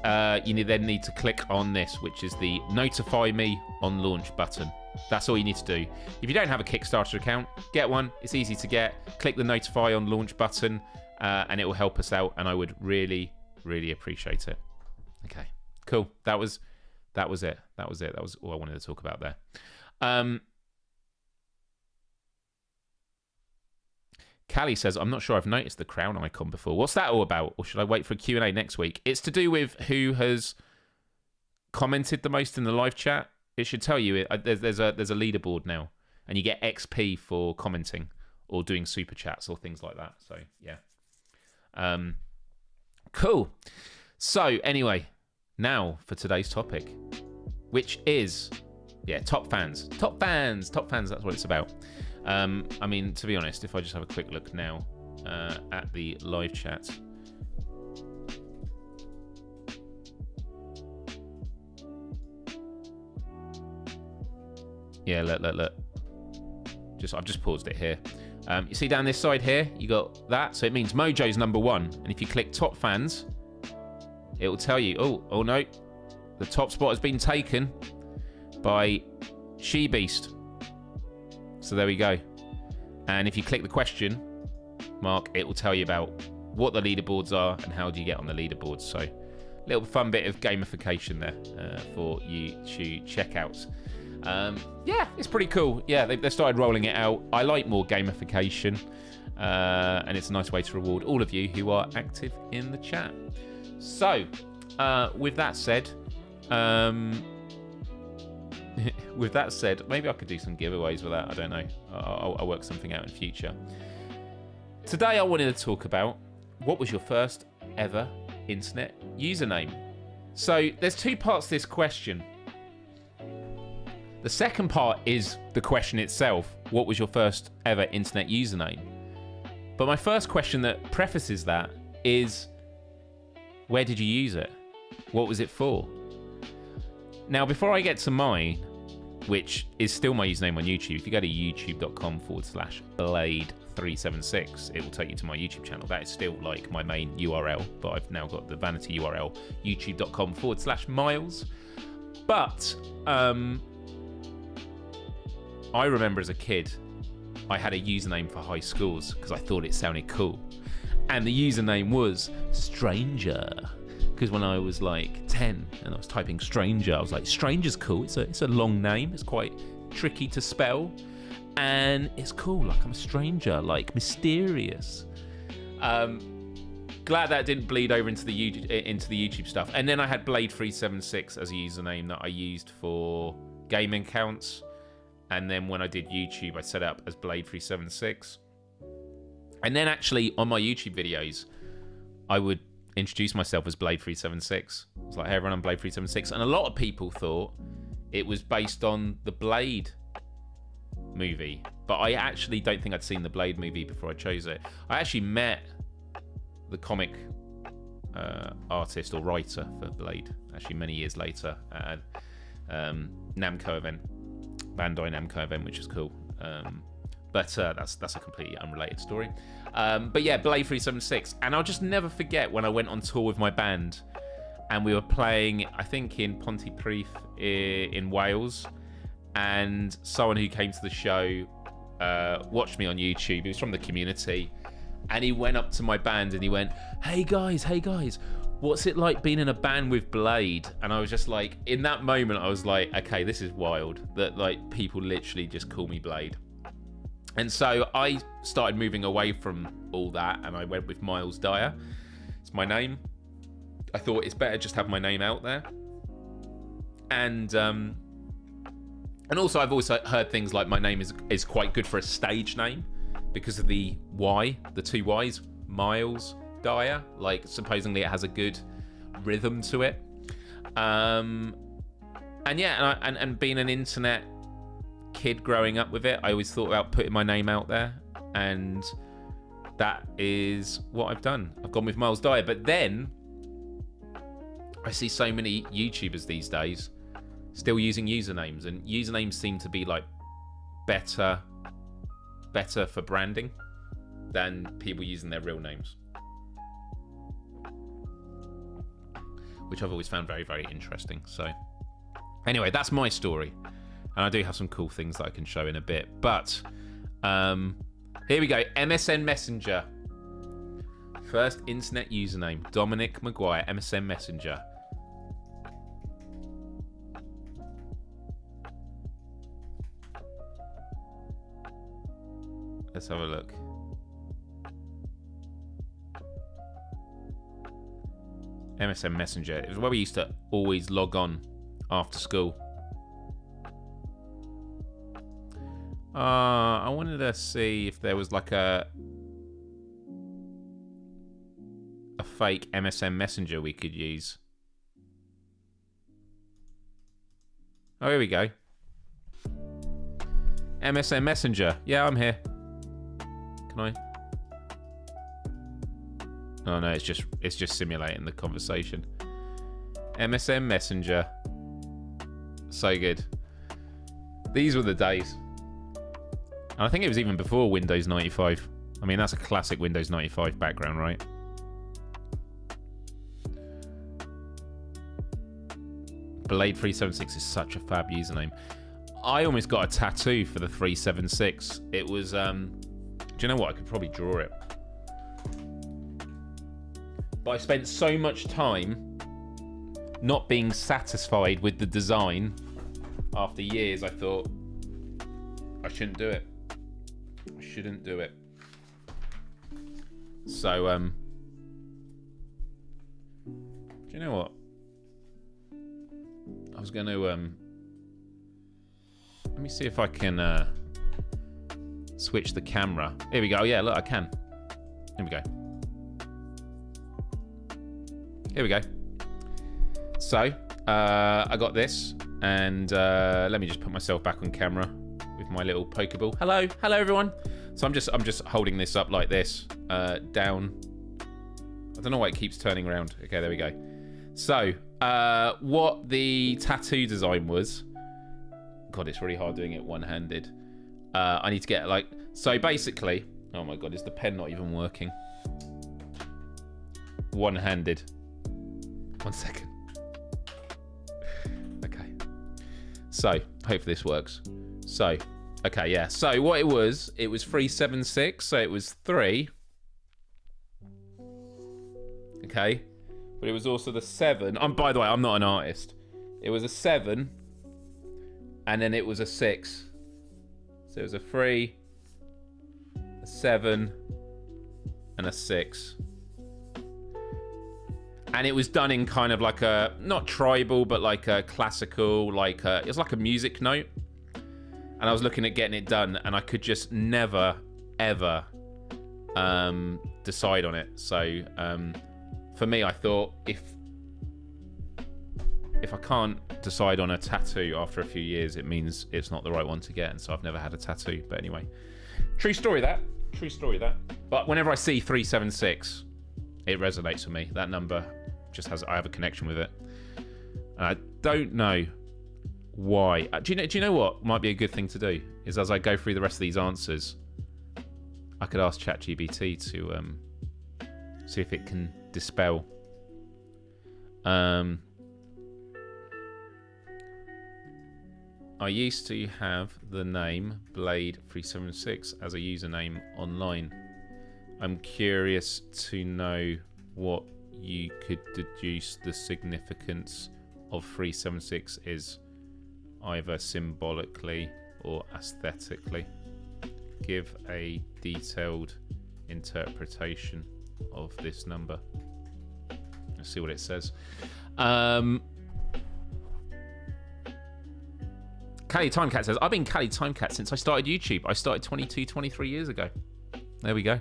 you then need to click on this, which is the notify me on launch button. That's all you need to do. If you don't have a Kickstarter account, get one. It's easy to get. Click the notify on launch button, and it will help us out, and I would really, really appreciate it. Okay, cool. That was it. That was all I wanted to talk about there. Callie says, I'm not sure I've noticed the crown icon before. What's that all about? Or should I wait for a Q&A next week? It's to do with who has commented the most in the live chat. It should tell you there's a leaderboard now, and you get XP for commenting or doing super chats or things like that. So yeah, cool. So anyway, now for today's topic, which is top fans. That's what it's about. I mean, to be honest, if I just have a quick look now at the live chat. Yeah, look. I've just paused it here. You see down this side here, you got that. So it means Mojo's number 1. And if you click top fans, it will tell you, oh no, the top spot has been taken. by She Beast. So there we go. And if you click the question mark, it will tell you about what the leaderboards are and how do you get on the leaderboards. So little fun bit of gamification there for you to check out. Yeah, it's pretty cool. Yeah, they started rolling it out. I like more gamification, and it's a nice way to reward all of you who are active in the chat. So, with that said, maybe I could do some giveaways with that. I don't know. I'll work something out in future. Today, I wanted to talk about what was your first ever internet username. So, there's two parts to this question. The second part is the question itself. What was your first ever internet username? But my first question that prefaces that is, where did you use it? What was it for? Now, before I get to mine, which is still my username on YouTube, if you go to youtube.com/blade376, it will take you to my YouTube channel. That is still like my main URL, but I've now got the vanity URL, youtube.com/Myles. But, I remember as a kid, I had a username for high schools because I thought it sounded cool. And the username was Stranger. Because when I was like 10 and I was typing Stranger, I was like, Stranger's cool. It's a long name. It's quite tricky to spell. And it's cool. Like, I'm a stranger. Like, mysterious. Glad that didn't bleed over into the YouTube stuff. And then I had Blade376 as a username that I used for gaming accounts. And then when I did YouTube, I set up as Blade376. And then actually on my YouTube videos, I would introduce myself as Blade376. I was like, hey everyone, I'm Blade376. And a lot of people thought it was based on the Blade movie. But I actually don't think I'd seen the Blade movie before I chose it. I actually met the comic artist or writer for Blade, actually many years later at Namco event. Bandai Namco event, which is cool. But that's a completely unrelated story. But yeah, Blade376. And I'll just never forget when I went on tour with my band and we were playing, I think, in Pontypridd in Wales. And someone who came to the show watched me on YouTube. He was from the community. And he went up to my band and he went, hey guys, what's it like being in a band with Blade? And I was just like, in that moment, I was like, okay, this is wild. That like people literally just call me Blade. And so I started moving away from all that and I went with Myles Dyer. It's my name. I thought it's better just have my name out there. And also I've also heard things like my name is quite good for a stage name because of the Y, the two Ys, Myles Dyer. Like supposedly it has a good rhythm to it. And yeah, and being an internet kid growing up with it, I always thought about putting my name out there, and that is what I've done. I've gone with Myles Dyer. But then I see so many YouTubers these days still using usernames, and usernames seem to be like better for branding than people using their real names, which I've always found very, very interesting. So anyway, that's my story. And I do have some cool things that I can show in a bit. But here we go. MSN Messenger. First internet username. Dominic Maguire, MSN Messenger. Let's have a look. MSN Messenger. It was where we used to always log on after school. I wanted to see if there was like a fake MSN Messenger we could use. Oh, here we go. MSN Messenger. Yeah, I'm here. Can I? Oh no, it's just simulating the conversation. MSN Messenger. So good. These were the days. And I think it was even before Windows 95. I mean, that's a classic Windows 95 background, right? Blade376 is such a fab username. I almost got a tattoo for the 376. It was, do you know what? I could probably draw it. But I spent so much time not being satisfied with the design. After years, I thought, I shouldn't do it. I shouldn't do it. So, do you know what? I was going to, let me see if I can switch the camera. Here we go. Yeah, look, I can. Here we go. Here we go. So, I got this, and let me just put myself back on camera with my little Pokeball. Hello, hello everyone. So I'm just holding this up like this, down. I don't know why it keeps turning around. Okay, there we go. So, what the tattoo design was. God, it's really hard doing it one-handed. I need to get like, so basically, oh my God, is the pen not even working? One-handed. 1 second. Okay. So, hopefully this works. So, okay, yeah. So what it was 376. So it was 3. Okay. But it was also the 7. By the way, I'm not an artist. It was a 7. And then it was a 6. So it was a 3, a 7, and a 6. And it was done in kind of like a, not tribal, but like a classical, like a, it was like a music note. And I was looking at getting it done, and I could just never, ever decide on it. So for me, I thought if I can't decide on a tattoo after a few years, it means it's not the right one to get. And so I've never had a tattoo. But anyway, true story that. True story that. But whenever I see 376, it resonates with me. That number just has, I have a connection with it. And I don't know why. Do you know what might be a good thing to do? Is as I go through the rest of these answers, I could ask ChatGPT to see if it can dispel. I used to have the name Blade376 as a username online. I'm curious to know what you could deduce the significance of 376 is, either symbolically or aesthetically. Give a detailed interpretation of this number. Let's see what it says. Cali Timecat says, I've been Cali Timecat since I started YouTube. I started 23 years ago. There we go.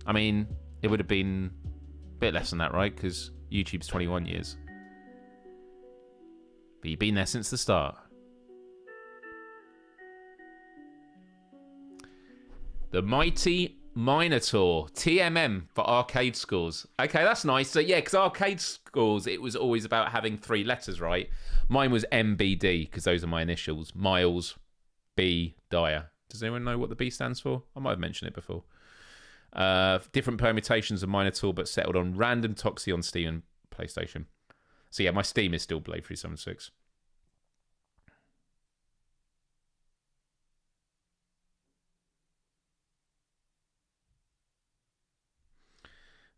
I mean, it would have been a bit less than that, right? Because YouTube's 21 years. But you've been there since the start. The Mighty Minotaur. TMM for arcade scores. Okay, that's nice. So, yeah, because arcade scores, it was always about having 3 letters, right? Mine was MBD, because those are my initials. Myles B. Dyer. Does anyone know what the B stands for? I might have mentioned it before. Different permutations of Minotaur, but settled on random Toxie on Steam and PlayStation. So yeah, my Steam is still Blade376.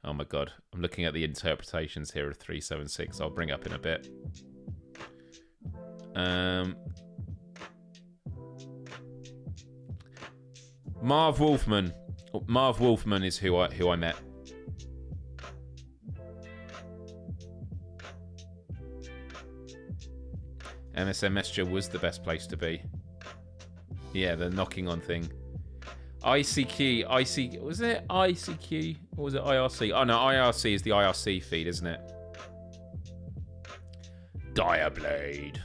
Oh my God, I'm looking at the interpretations here of 376. I'll bring up in a bit. Marv Wolfman. Marv Wolfman is who I met. MSN Messenger was the best place to be. Yeah, the knocking on thing. ICQ, was it ICQ? Or was it IRC? Oh no, IRC is the IRC feed, isn't it? Direblade.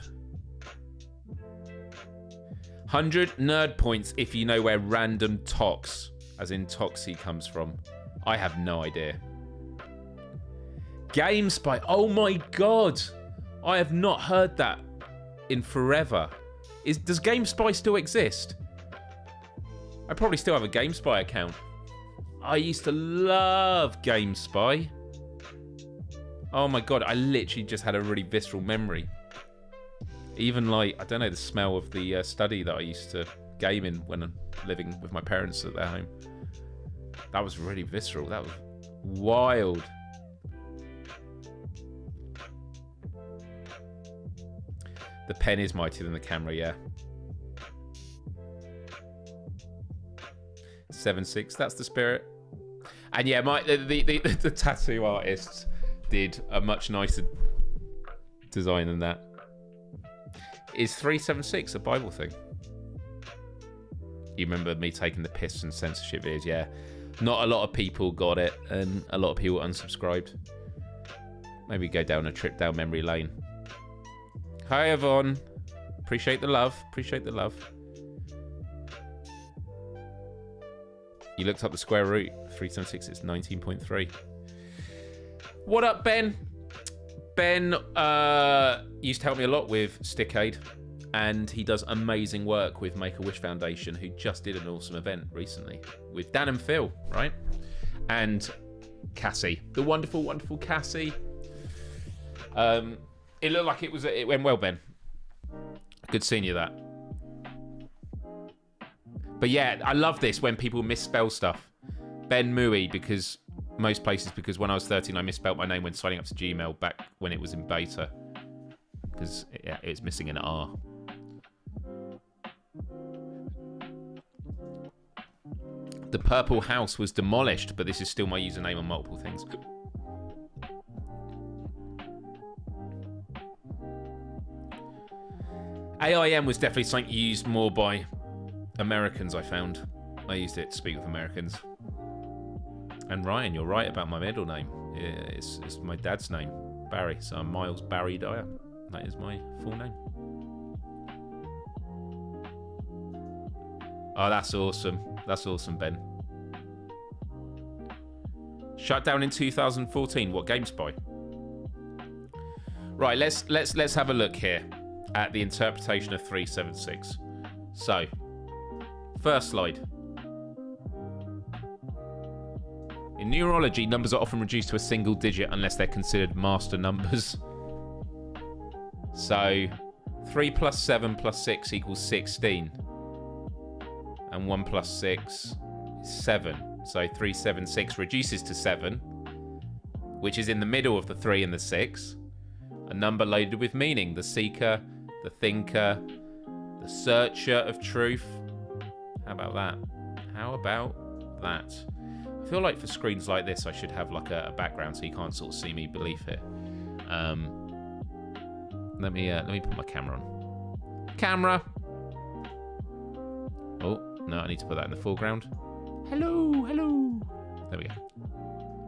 100 nerd points if you know where random Tox, as in Toxie, comes from. I have no idea. GameSpy. Oh my God. I have not heard that in forever. Does GameSpy still exist? I probably still have a GameSpy account. I used to love GameSpy. Oh my god, I literally just had a really visceral memory. Even like, I don't know, the smell of the study that I used to game in when I'm living with my parents at their home. That was really visceral. That was wild. The pen is mightier than the camera, yeah. 7.6, that's the spirit. And yeah, the tattoo artists did a much nicer design than that. Is 376 a Bible thing? You remember me taking the piss and censorship videos? Yeah. Not a lot of people got it, and a lot of people unsubscribed. Maybe go down a trip down memory lane. Hi, Yvonne. Appreciate the love. Appreciate the love. You looked up the square root. 376, it's 19.3. What up, Ben? Ben used to help me a lot with Stickade, and he does amazing work with Make-A-Wish Foundation, who just did an awesome event recently with Dan and Phil, right? And Cassie, the wonderful, wonderful Cassie. It looked like it went well, Ben. Good seeing you that. But yeah, I love this when people misspell stuff. Ben Mui, because most places, because when I was 13, I misspelled my name when signing up to Gmail back when it was in beta. Because yeah, it's missing an R. The purple house was demolished, but this is still my username on multiple things. AIM was definitely something used more by Americans, I found. I used it to speak with Americans. And Ryan, you're right about my middle name. Yeah, it's my dad's name, Barry. So I'm Myles Barry Dyer. That is my full name. Oh, that's awesome. That's awesome, Ben. Shut down in 2014. What, GameSpy? Right, let's have a look here at the interpretation of 376. So, first slide. In numerology, numbers are often reduced to a single digit unless they're considered master numbers. So, 3 plus 7 plus 6 equals 16. And 1 plus 6 is 7. So 376 reduces to 7, which is in the middle of the 3 and the 6. A number loaded with meaning. The seeker, the thinker, the searcher of truth. How about that? How about that? I feel like for screens like this, I should have like a background so you can't sort of see me beneath it. Let me put my camera on. Camera. Oh no, I need to put that in the foreground. Hello, hello. There we go.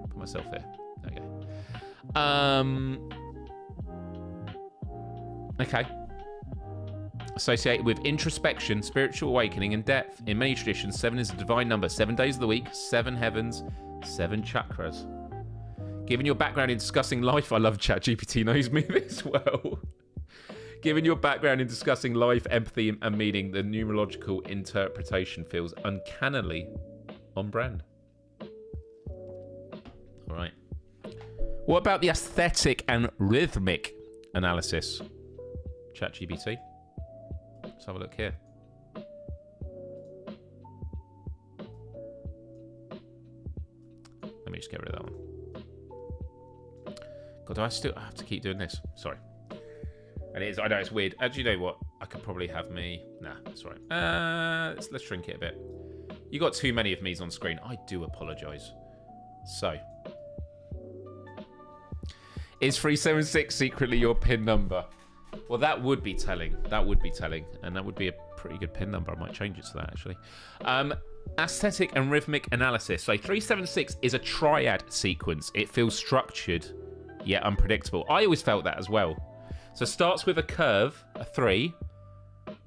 Put myself there. There we go. Okay. Associated with introspection, spiritual awakening, and depth. In many traditions, 7 is a divine number. 7 days of the week, 7 heavens, 7 chakras. Given your background in discussing life, I love ChatGPT knows me this well. Given your background in discussing life, empathy, and meaning, the numerological interpretation feels uncannily on brand. All right. What about the aesthetic and rhythmic analysis? ChatGPT. Let's have a look here. Let me just get rid of that one. God, do I have to keep doing this? Sorry. And it is, I know it's weird. Actually, you know what? I could probably have me. Nah, that's all right. Let's shrink it a bit. You got too many of me's on screen. I do apologise. So, is 376 secretly your PIN number? Well, that would be telling. That would be telling. And that would be a pretty good PIN number. I might change it to that, actually. Aesthetic and rhythmic analysis. So 376 is a triad sequence. It feels structured, yet unpredictable. I always felt that as well. So it starts with a curve, a 3,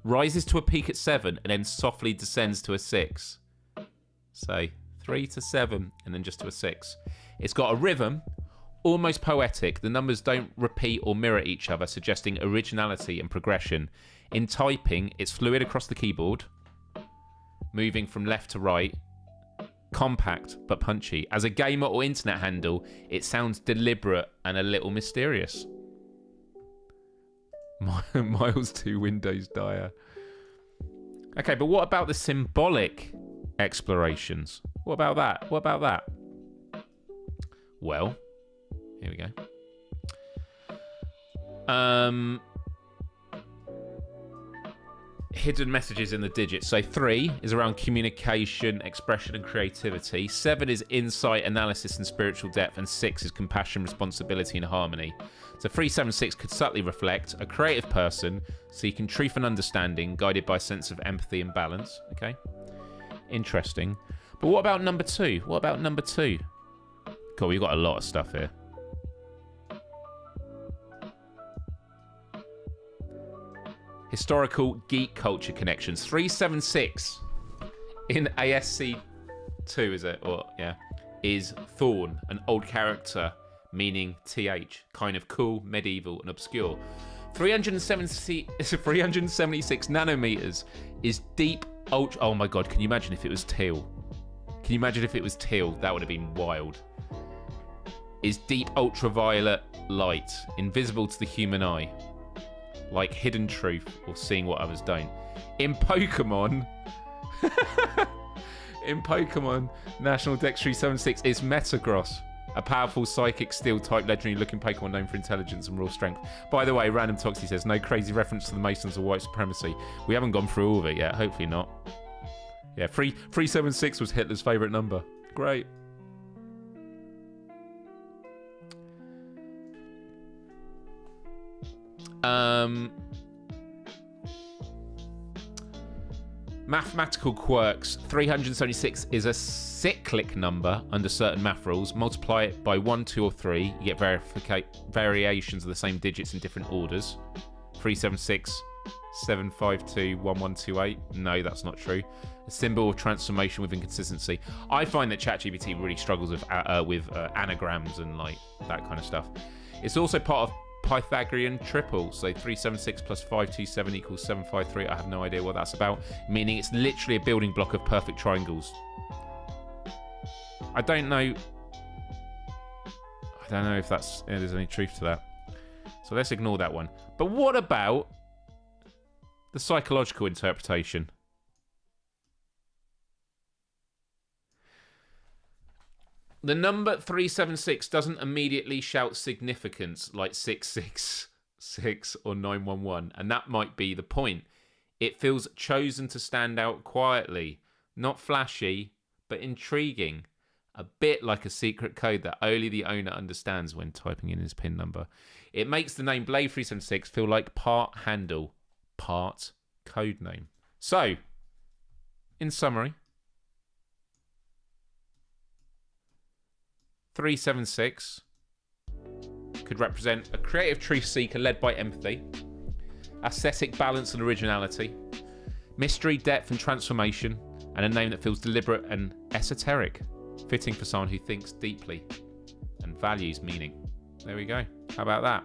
rises to a peak at 7, and then softly descends to a 6. So 3 to 7, and then just to a 6. It's got a rhythm, almost poetic. The numbers don't repeat or mirror each other, suggesting originality and progression. In typing, it's fluid across the keyboard, moving from left to right, compact but punchy. As a gamer or internet handle, it sounds deliberate and a little mysterious. Myles to Windows Dyer. Okay, but what about the symbolic explorations? What about that? What about that? Well, here we go. Hidden messages in the digits. So 3 is around communication, expression, and creativity. 7 is insight, analysis, and spiritual depth. And 6 is compassion, responsibility, and harmony. So 376 could subtly reflect a creative person seeking truth and understanding, guided by a sense of empathy and balance. Okay, interesting. But what about number 2? What about number 2? Cool, we've got a lot of stuff here. Historical geek culture connections. 376 in ASC 2, is it? Or yeah, is Thorn, an old character meaning TH, kind of cool, medieval, and obscure. 376 nanometers is deep ultra. Oh my god, can you imagine if it was teal? Can you imagine if it was teal? That would have been wild. Is deep ultraviolet light, invisible to the human eye, like hidden truth or seeing what others don't. In Pokemon, National Dex 376 is Metagross, a powerful psychic steel type legendary looking Pokemon known for intelligence and raw strength. By the way, Random Toxie says no crazy reference to the Masons or white supremacy. We haven't gone through all of it yet, hopefully not. Yeah, 376 was Hitler's favourite number. Great. Mathematical quirks. 376 is a cyclic number under certain math rules. Multiply it by 1, 2, or 3. You get variations of the same digits in different orders. 376, 752, 1128. No, that's not true. A symbol of transformation with inconsistency. I find that ChatGPT really struggles with anagrams and like that kind of stuff. It's also part of Pythagorean triple, so 376 plus 527 equals 753. I have no idea what that's about, meaning it's literally a building block of perfect triangles. I don't know if there's any truth to that, so let's ignore that one. But what about the psychological interpretation? The number 376 doesn't immediately shout significance like 666 or 911, and that might be the point. It feels chosen to stand out quietly, not flashy, but intriguing. A bit like a secret code that only the owner understands when typing in his PIN number. It makes the name Blade 376 feel like part handle, part code name. So, in summary, 376 could represent a creative truth seeker led by empathy, aesthetic balance and originality, mystery, depth and transformation, and a name that feels deliberate and esoteric, fitting for someone who thinks deeply and values meaning. There we go. How about that?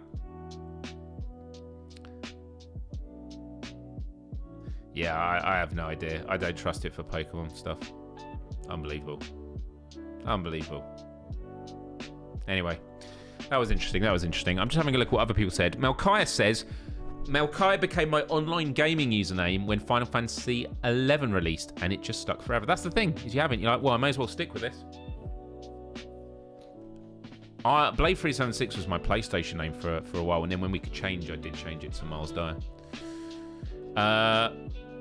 Yeah, I have no idea. I don't trust it for Pokemon stuff. Unbelievable. Unbelievable. Anyway, that was interesting. I'm just having a look at what other people said. Melchiah says, Melchiah became my online gaming username when Final Fantasy XI released, and it just stuck forever. That's the thing, is you haven't. You're like, well, I may as well stick with this. Blade 376 was my PlayStation name for a while, and then when we could change, I did change it to Myles Dyer.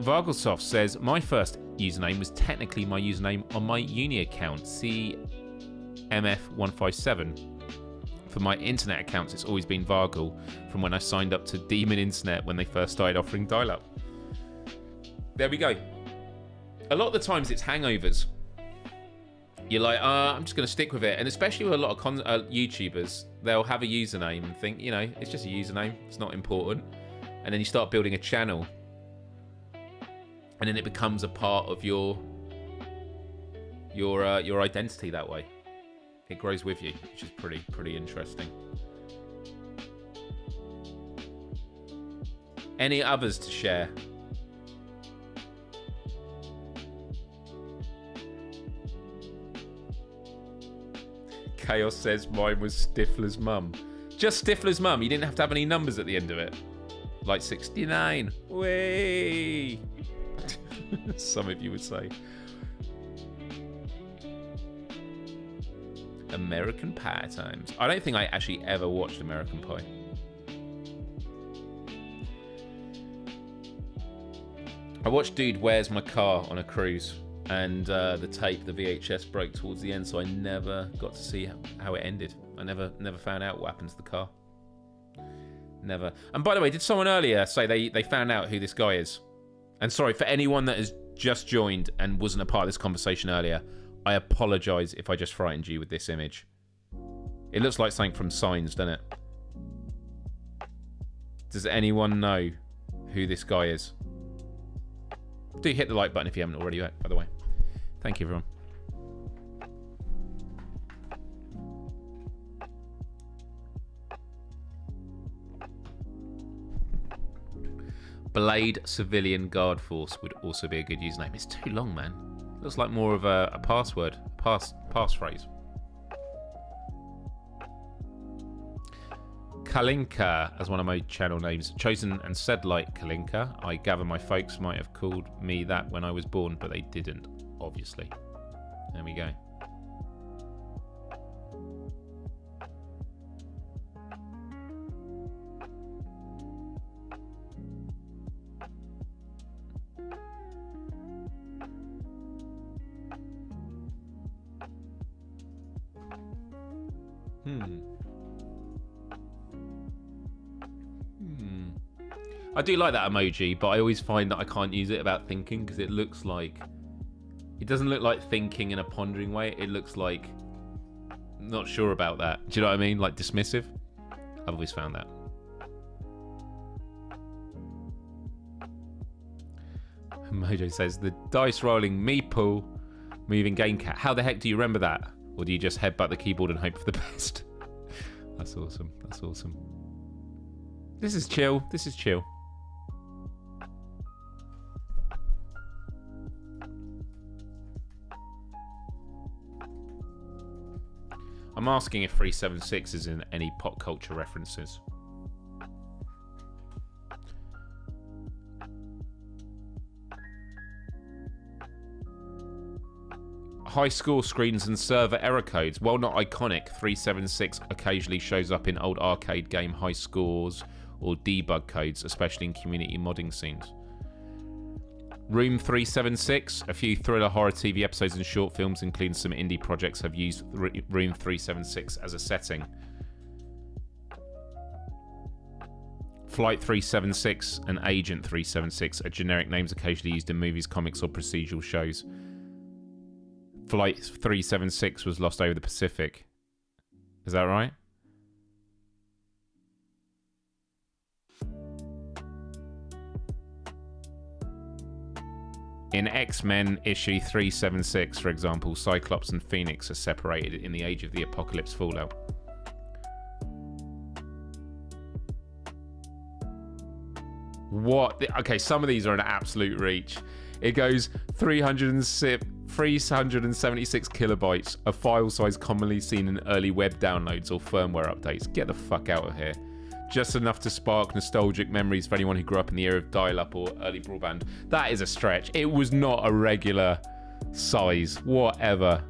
Vargelsoft says, my first username was technically my username on my uni account, CMF157. For my internet accounts, it's always been Vargel from when I signed up to Demon Internet when they first started offering dial-up. There we go. A lot of the times it's hangovers. You're like, I'm just going to stick with it. And especially with a lot of YouTubers, they'll have a username and think, you know, it's just a username. It's not important. And then you start building a channel. And then it becomes a part of your identity that way. It grows with you, which is pretty interesting. Any others to share? Chaos says mine was Stifler's mum. Just Stifler's mum. You didn't have to have any numbers at the end of it. Like 69. Way. Some of you would say. American Pie times. I don't think I actually ever watched American Pie. I watched Dude, Where's My Car on a cruise, and the tape, the VHS, broke towards the end, so I never got to see how it ended. I never found out what happened to the car. Never. And by the way, did someone earlier say they found out who this guy is? And sorry, for anyone that has just joined and wasn't a part of this conversation earlier, I apologise if I just frightened you with this image. It looks like something from Signs, doesn't it? Does anyone know who this guy is? Do hit the like button if you haven't already, by the way. Thank you, everyone. Blade Civilian Guard Force would also be a good username. It's too long, man. Looks like more of a password, passphrase. Kalinka as one of my channel names. Chosen and said like Kalinka. I gather my folks might have called me that when I was born, but they didn't, obviously. There we go. I do like that emoji, but I always find that I can't use it without thinking, because it looks like... It doesn't look like thinking in a pondering way. It looks like... Not sure about that. Do you know what I mean? Like dismissive. I've always found that. Mojo says, the dice rolling meeple moving game cat. How the heck do you remember that? Or do you just headbutt the keyboard and hope for the best? That's awesome. That's awesome. This is chill. This is chill. I'm asking if 376 is in any pop culture references. High score screens and server error codes. While not iconic, 376 occasionally shows up in old arcade game high scores or debug codes, especially in community modding scenes. Room 376. A few thriller horror TV episodes and short films, including some indie projects, have used Room 376 as a setting. Flight 376 and Agent 376 are generic names occasionally used in movies, comics, or procedural shows. Flight 376 was lost over the Pacific. Is that right? In X-Men issue 376, for example, Cyclops and Phoenix are separated in the Age of the Apocalypse fallout. What? Okay, some of these are an absolute reach. It goes 376 kilobytes, a file size commonly seen in early web downloads or firmware updates. Get the fuck out of here. Just enough to spark nostalgic memories for anyone who grew up in the era of dial-up or early broadband. That is a stretch. It was not a regular size. Whatever.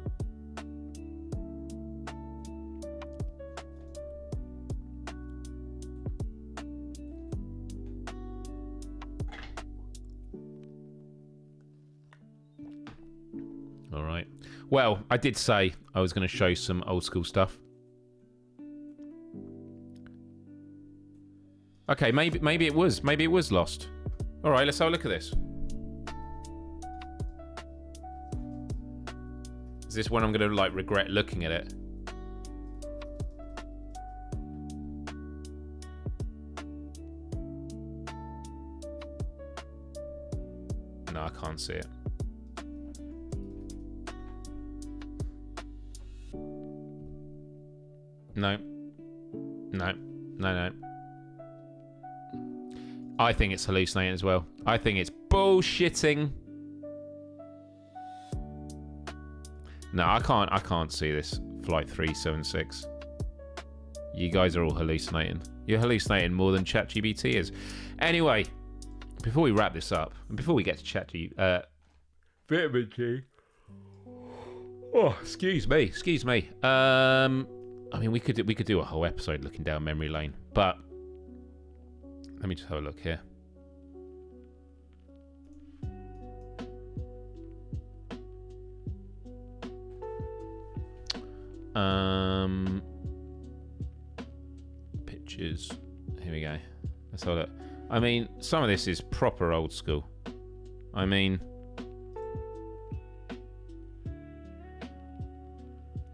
All right. Well, I did say I was going to show some old school stuff. Okay, maybe it was lost. All right, let's have a look at this. Is this when I'm going to like regret looking at it? No, I can't see it. No. No. No, no. I think it's hallucinating as well. I think it's bullshitting. No, I can't see this. Flight 376. You guys are all hallucinating. You're hallucinating more than ChatGPT is. Anyway, before we wrap this up, and before we get to ChatGPT, vitamin G. Oh, excuse me. I mean, we could do a whole episode looking down memory lane, but let me just have a look here. Pictures. Here we go. Let's have a look. I mean, some of this is proper old school. I mean,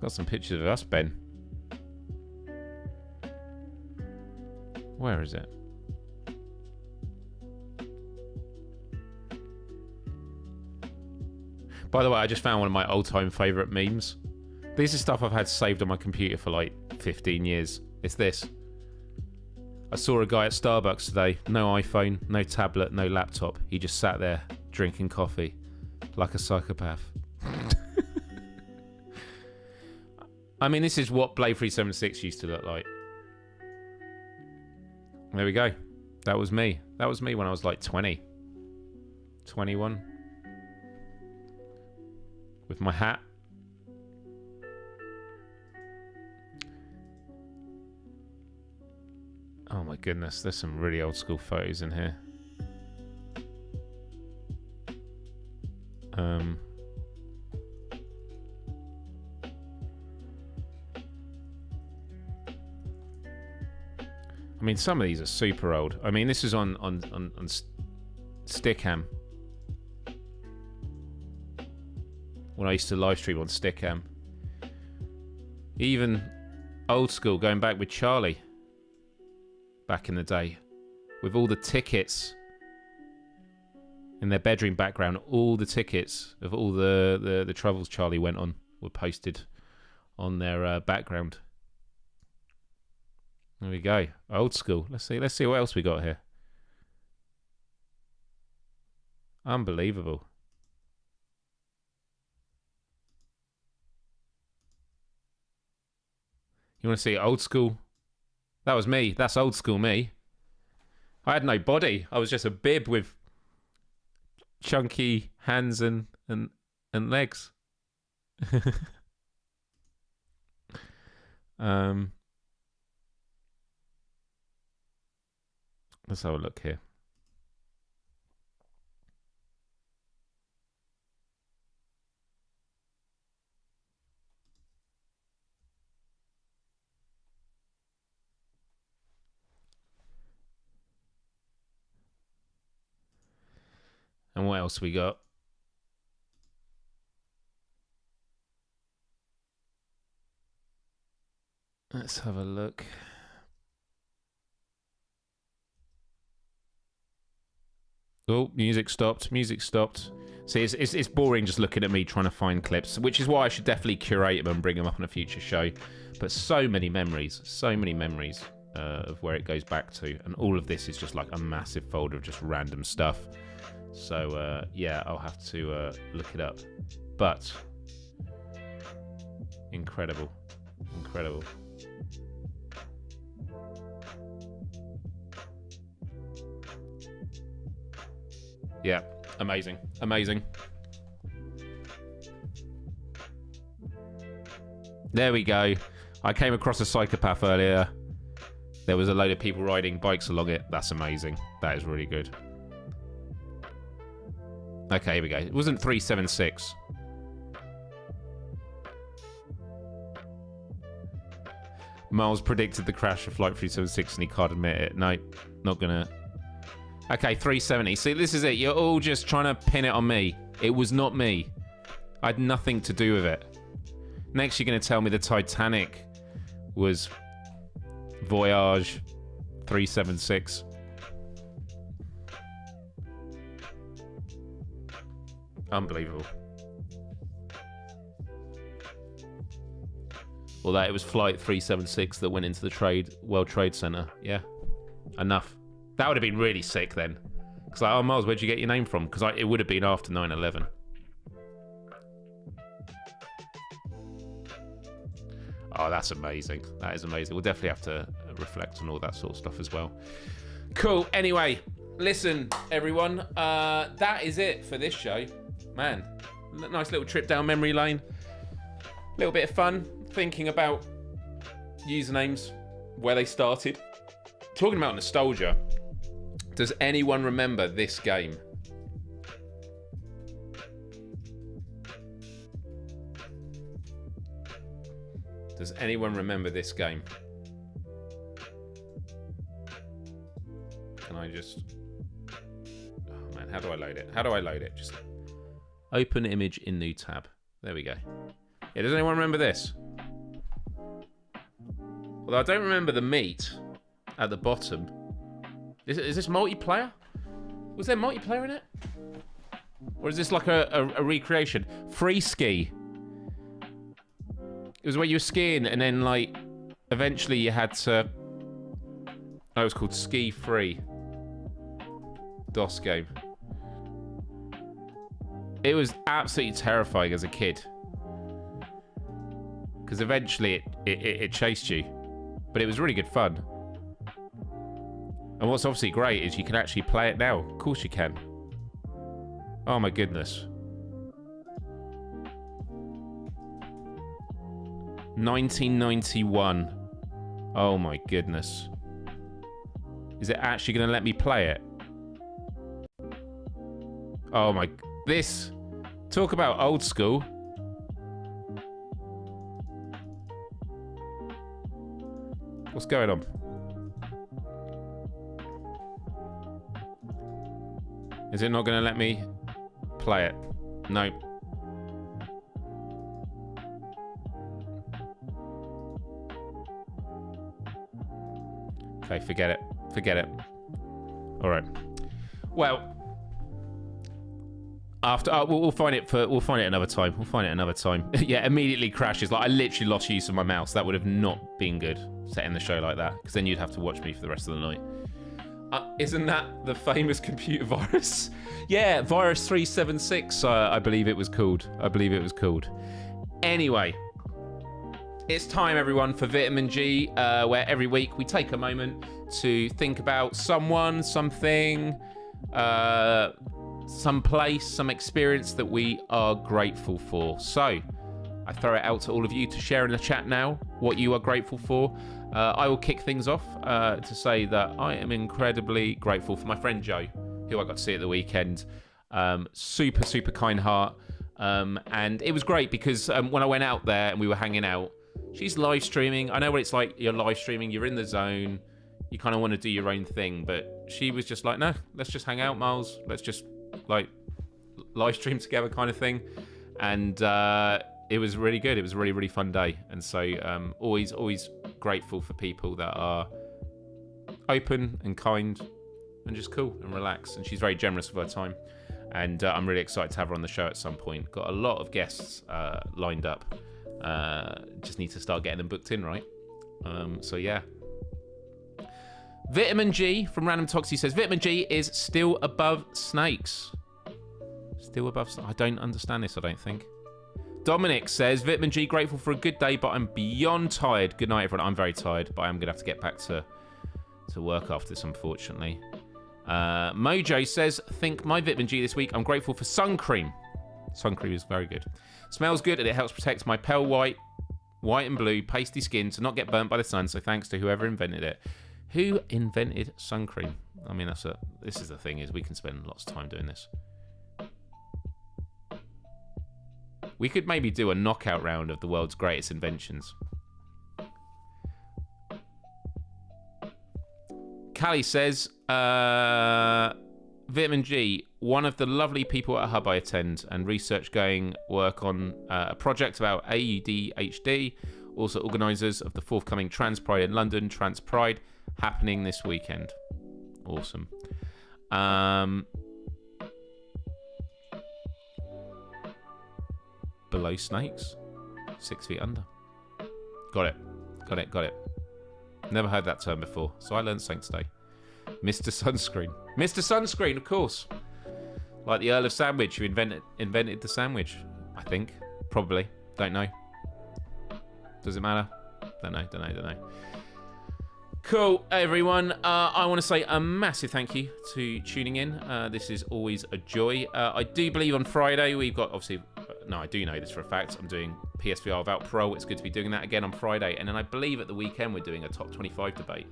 got some pictures of us, Ben. Where is it? By the way, I just found one of my all-time favourite memes. This is stuff I've had saved on my computer for like 15 years. It's this. I saw a guy at Starbucks today. No iPhone, no tablet, no laptop. He just sat there drinking coffee like a psychopath. I mean, this is what Blade 376 used to look like. There we go. That was me. That was me when I was like 20. 21. With my hat. Oh my goodness, there's some really old school photos in here. I mean, some of these are super old. I mean, this is on Stickam. When I used to live stream on Stickam. Even old school, going back with Charlie. Back in the day. With all the tickets in their bedroom background. All the tickets of all the travels Charlie went on were posted on their background. There we go. Old school. Let's see what else we got here. Unbelievable. You want to see old school? That was me. That's old school me. I had no body. I was just a bib with chunky hands and legs. Let's have a look here. And what else we got? Let's have a look. Oh, music stopped. See, it's boring just looking at me trying to find clips, which is why I should definitely curate them and bring them up on a future show. But so many memories of where it goes back to. And all of this is just like a massive folder of just random stuff. So, yeah, I'll have to look it up. But, incredible. Yeah, amazing. There we go. I came across a psychopath earlier. There was a load of people riding bikes along it. That's amazing. That is really good. Okay, here we go. It wasn't 376. Miles predicted the crash of Flight 376 and he can't admit it. No, not gonna. Okay, 370. See, this is it. You're all just trying to pin it on me. It was not me. I had nothing to do with it. Next, you're going to tell me the Titanic was Voyage 376. Unbelievable. Well, that it was Flight 376 that went into the World Trade Center. Yeah, enough. That would have been really sick then. Because like, oh, Miles, where'd you get your name from? Because it would have been after 9/11. Oh, that's amazing. That is amazing. We'll definitely have to reflect on all that sort of stuff as well. Cool. Anyway, listen, everyone. That is it for this show. Man, nice little trip down memory lane. A little bit of fun thinking about usernames, where they started. Talking about nostalgia, does anyone remember this game? Does anyone remember this game? Can I just... Oh man, how do I load it? How do I load it? Just open image in new tab. There we go. Yeah, does anyone remember this? Although I don't remember the meat at the bottom. Is this multiplayer? Was there multiplayer in it? Or is this like a recreation? Free ski. It was where you were skiing and then, like, eventually you had to... Oh, it was called Ski Free. DOS game. It was absolutely terrifying as a kid. Because eventually it chased you. But it was really good fun. And what's obviously great is you can actually play it now. Of course you can. Oh my goodness. 1991. Oh my goodness. Is it actually going to let me play it? Oh my... This... Talk about old school. What's going on? Is it not going to let me play it? No. Okay, forget it. Forget it. All right. Well, after we'll find it another time. We'll find it another time. Yeah, immediately crashes. Like I literally lost use of my mouse. That would have not been good setting the show like that, because then you'd have to watch me for the rest of the night. Isn't that the famous computer virus? Yeah, Virus 376. I believe it was called. Anyway. It's time, everyone, for Vitamin G, where every week we take a moment to think about someone, something, some place, some experience that we are grateful for. So, I throw it out to all of you to share in the chat now what you are grateful for. I will kick things off to say that I am incredibly grateful for my friend Joe, who I got to see at the weekend. Super, super kind heart. And it was great because when I went out there and we were hanging out, she's live streaming. I know what it's like. You're live streaming. You're in the zone. You kind of want to do your own thing. But she was just like, no, let's just hang out, Myles. Let's just like live stream together kind of thing. And it was really good. It was a really, really fun day. And so always grateful for people that are open and kind and just cool and relaxed. And she's very generous with her time. And I'm really excited to have her on the show at some point. Got a lot of guests lined up. Just need to start getting them booked in, right? So yeah. Vitamin G from Random Toxie says Vitamin G is still above snakes. Still above. I don't understand this. I don't think. Dominic says Vitamin G grateful for a good day, but I'm beyond tired. Good night, everyone. I'm very tired, but I'm gonna have to get back to work after this, unfortunately. Mojo says think my Vitamin G this week. I'm grateful for sun cream. Sun cream is very good. Smells good and it helps protect my pale white and blue pasty skin to not get burnt by the sun. So thanks to whoever invented it. Who invented sun cream? I mean, this is the thing, is we can spend lots of time doing this. We could maybe do a knockout round of the world's greatest inventions. Callie says, Vitamin G, one of the lovely people at a hub I attend and research going work on a project about ADHD, also organisers of the forthcoming Trans Pride in London, Trans Pride, happening this weekend. Awesome. Below snakes, 6 feet under. Got it. Never heard that term before, so I learned something today. Mr. Sunscreen. Mr. Sunscreen, of course. Like the Earl of Sandwich, who invented the sandwich, I think. Probably. Don't know. Does it matter? Don't know. Cool, everyone. I want to say a massive thank you to tuning in. This is always a joy. I do believe on Friday we've got, obviously, no, I do know this for a fact. I'm doing PSVR without Pro. It's good to be doing that again on Friday. And then I believe at the weekend we're doing a top 25 debate.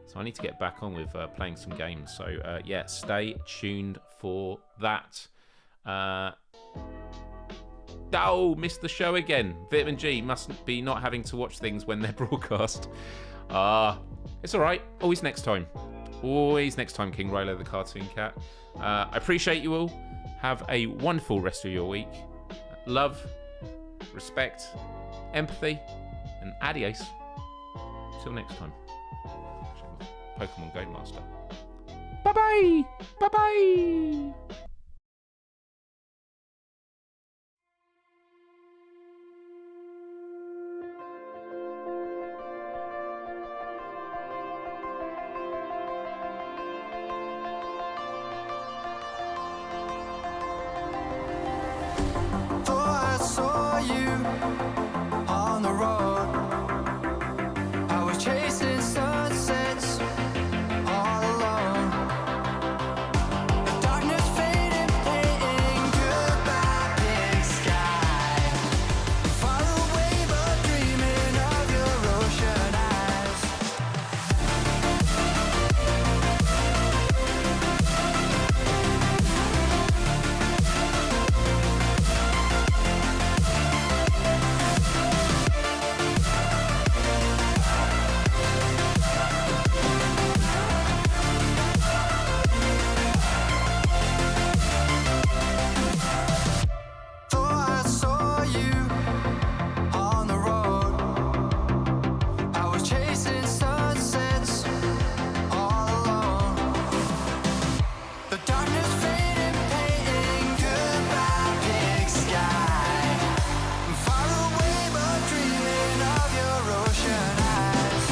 So I need to get back on with playing some games. So, yeah, stay tuned for that. Oh, missed the show again. Vitamin G must be not having to watch things when they're broadcast. It's all right. Always next time. Always next time, King Rolo the cartoon cat. I appreciate you all. Have a wonderful rest of your week. Love, respect, empathy, and adios. Till next time. Pokemon Game Master. Bye-bye! Bye-bye! I saw you on the road. I was chasing sunsets all alone. The darkness faded, painting goodbye big sky. Far away but dreaming of your ocean eyes. I saw you on the road. I was chasing sunsets all alone. The darkness faded, painting goodbye big sky. Far away but dreaming of your ocean eyes.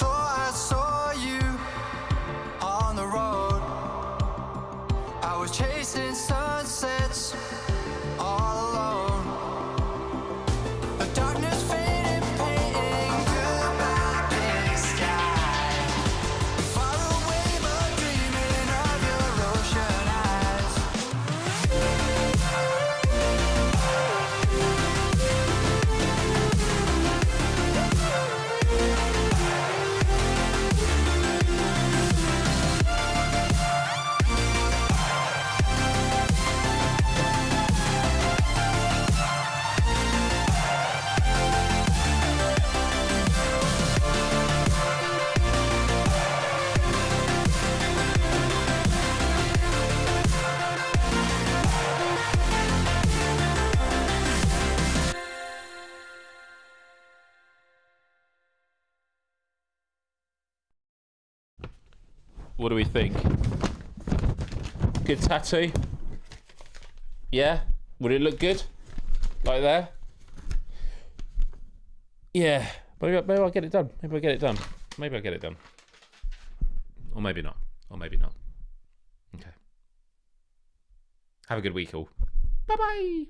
I saw you on the road. I was chasing sunsets all alone. The darkness faded, painting goodbye big sky. Far away but dreaming of your ocean eyes. What do we think? Good tattoo? Yeah? Would it look good? Like there? Yeah. Maybe I'll get it done. Maybe I'll get it done. Or maybe not. Okay. Have a good week all. Bye-bye.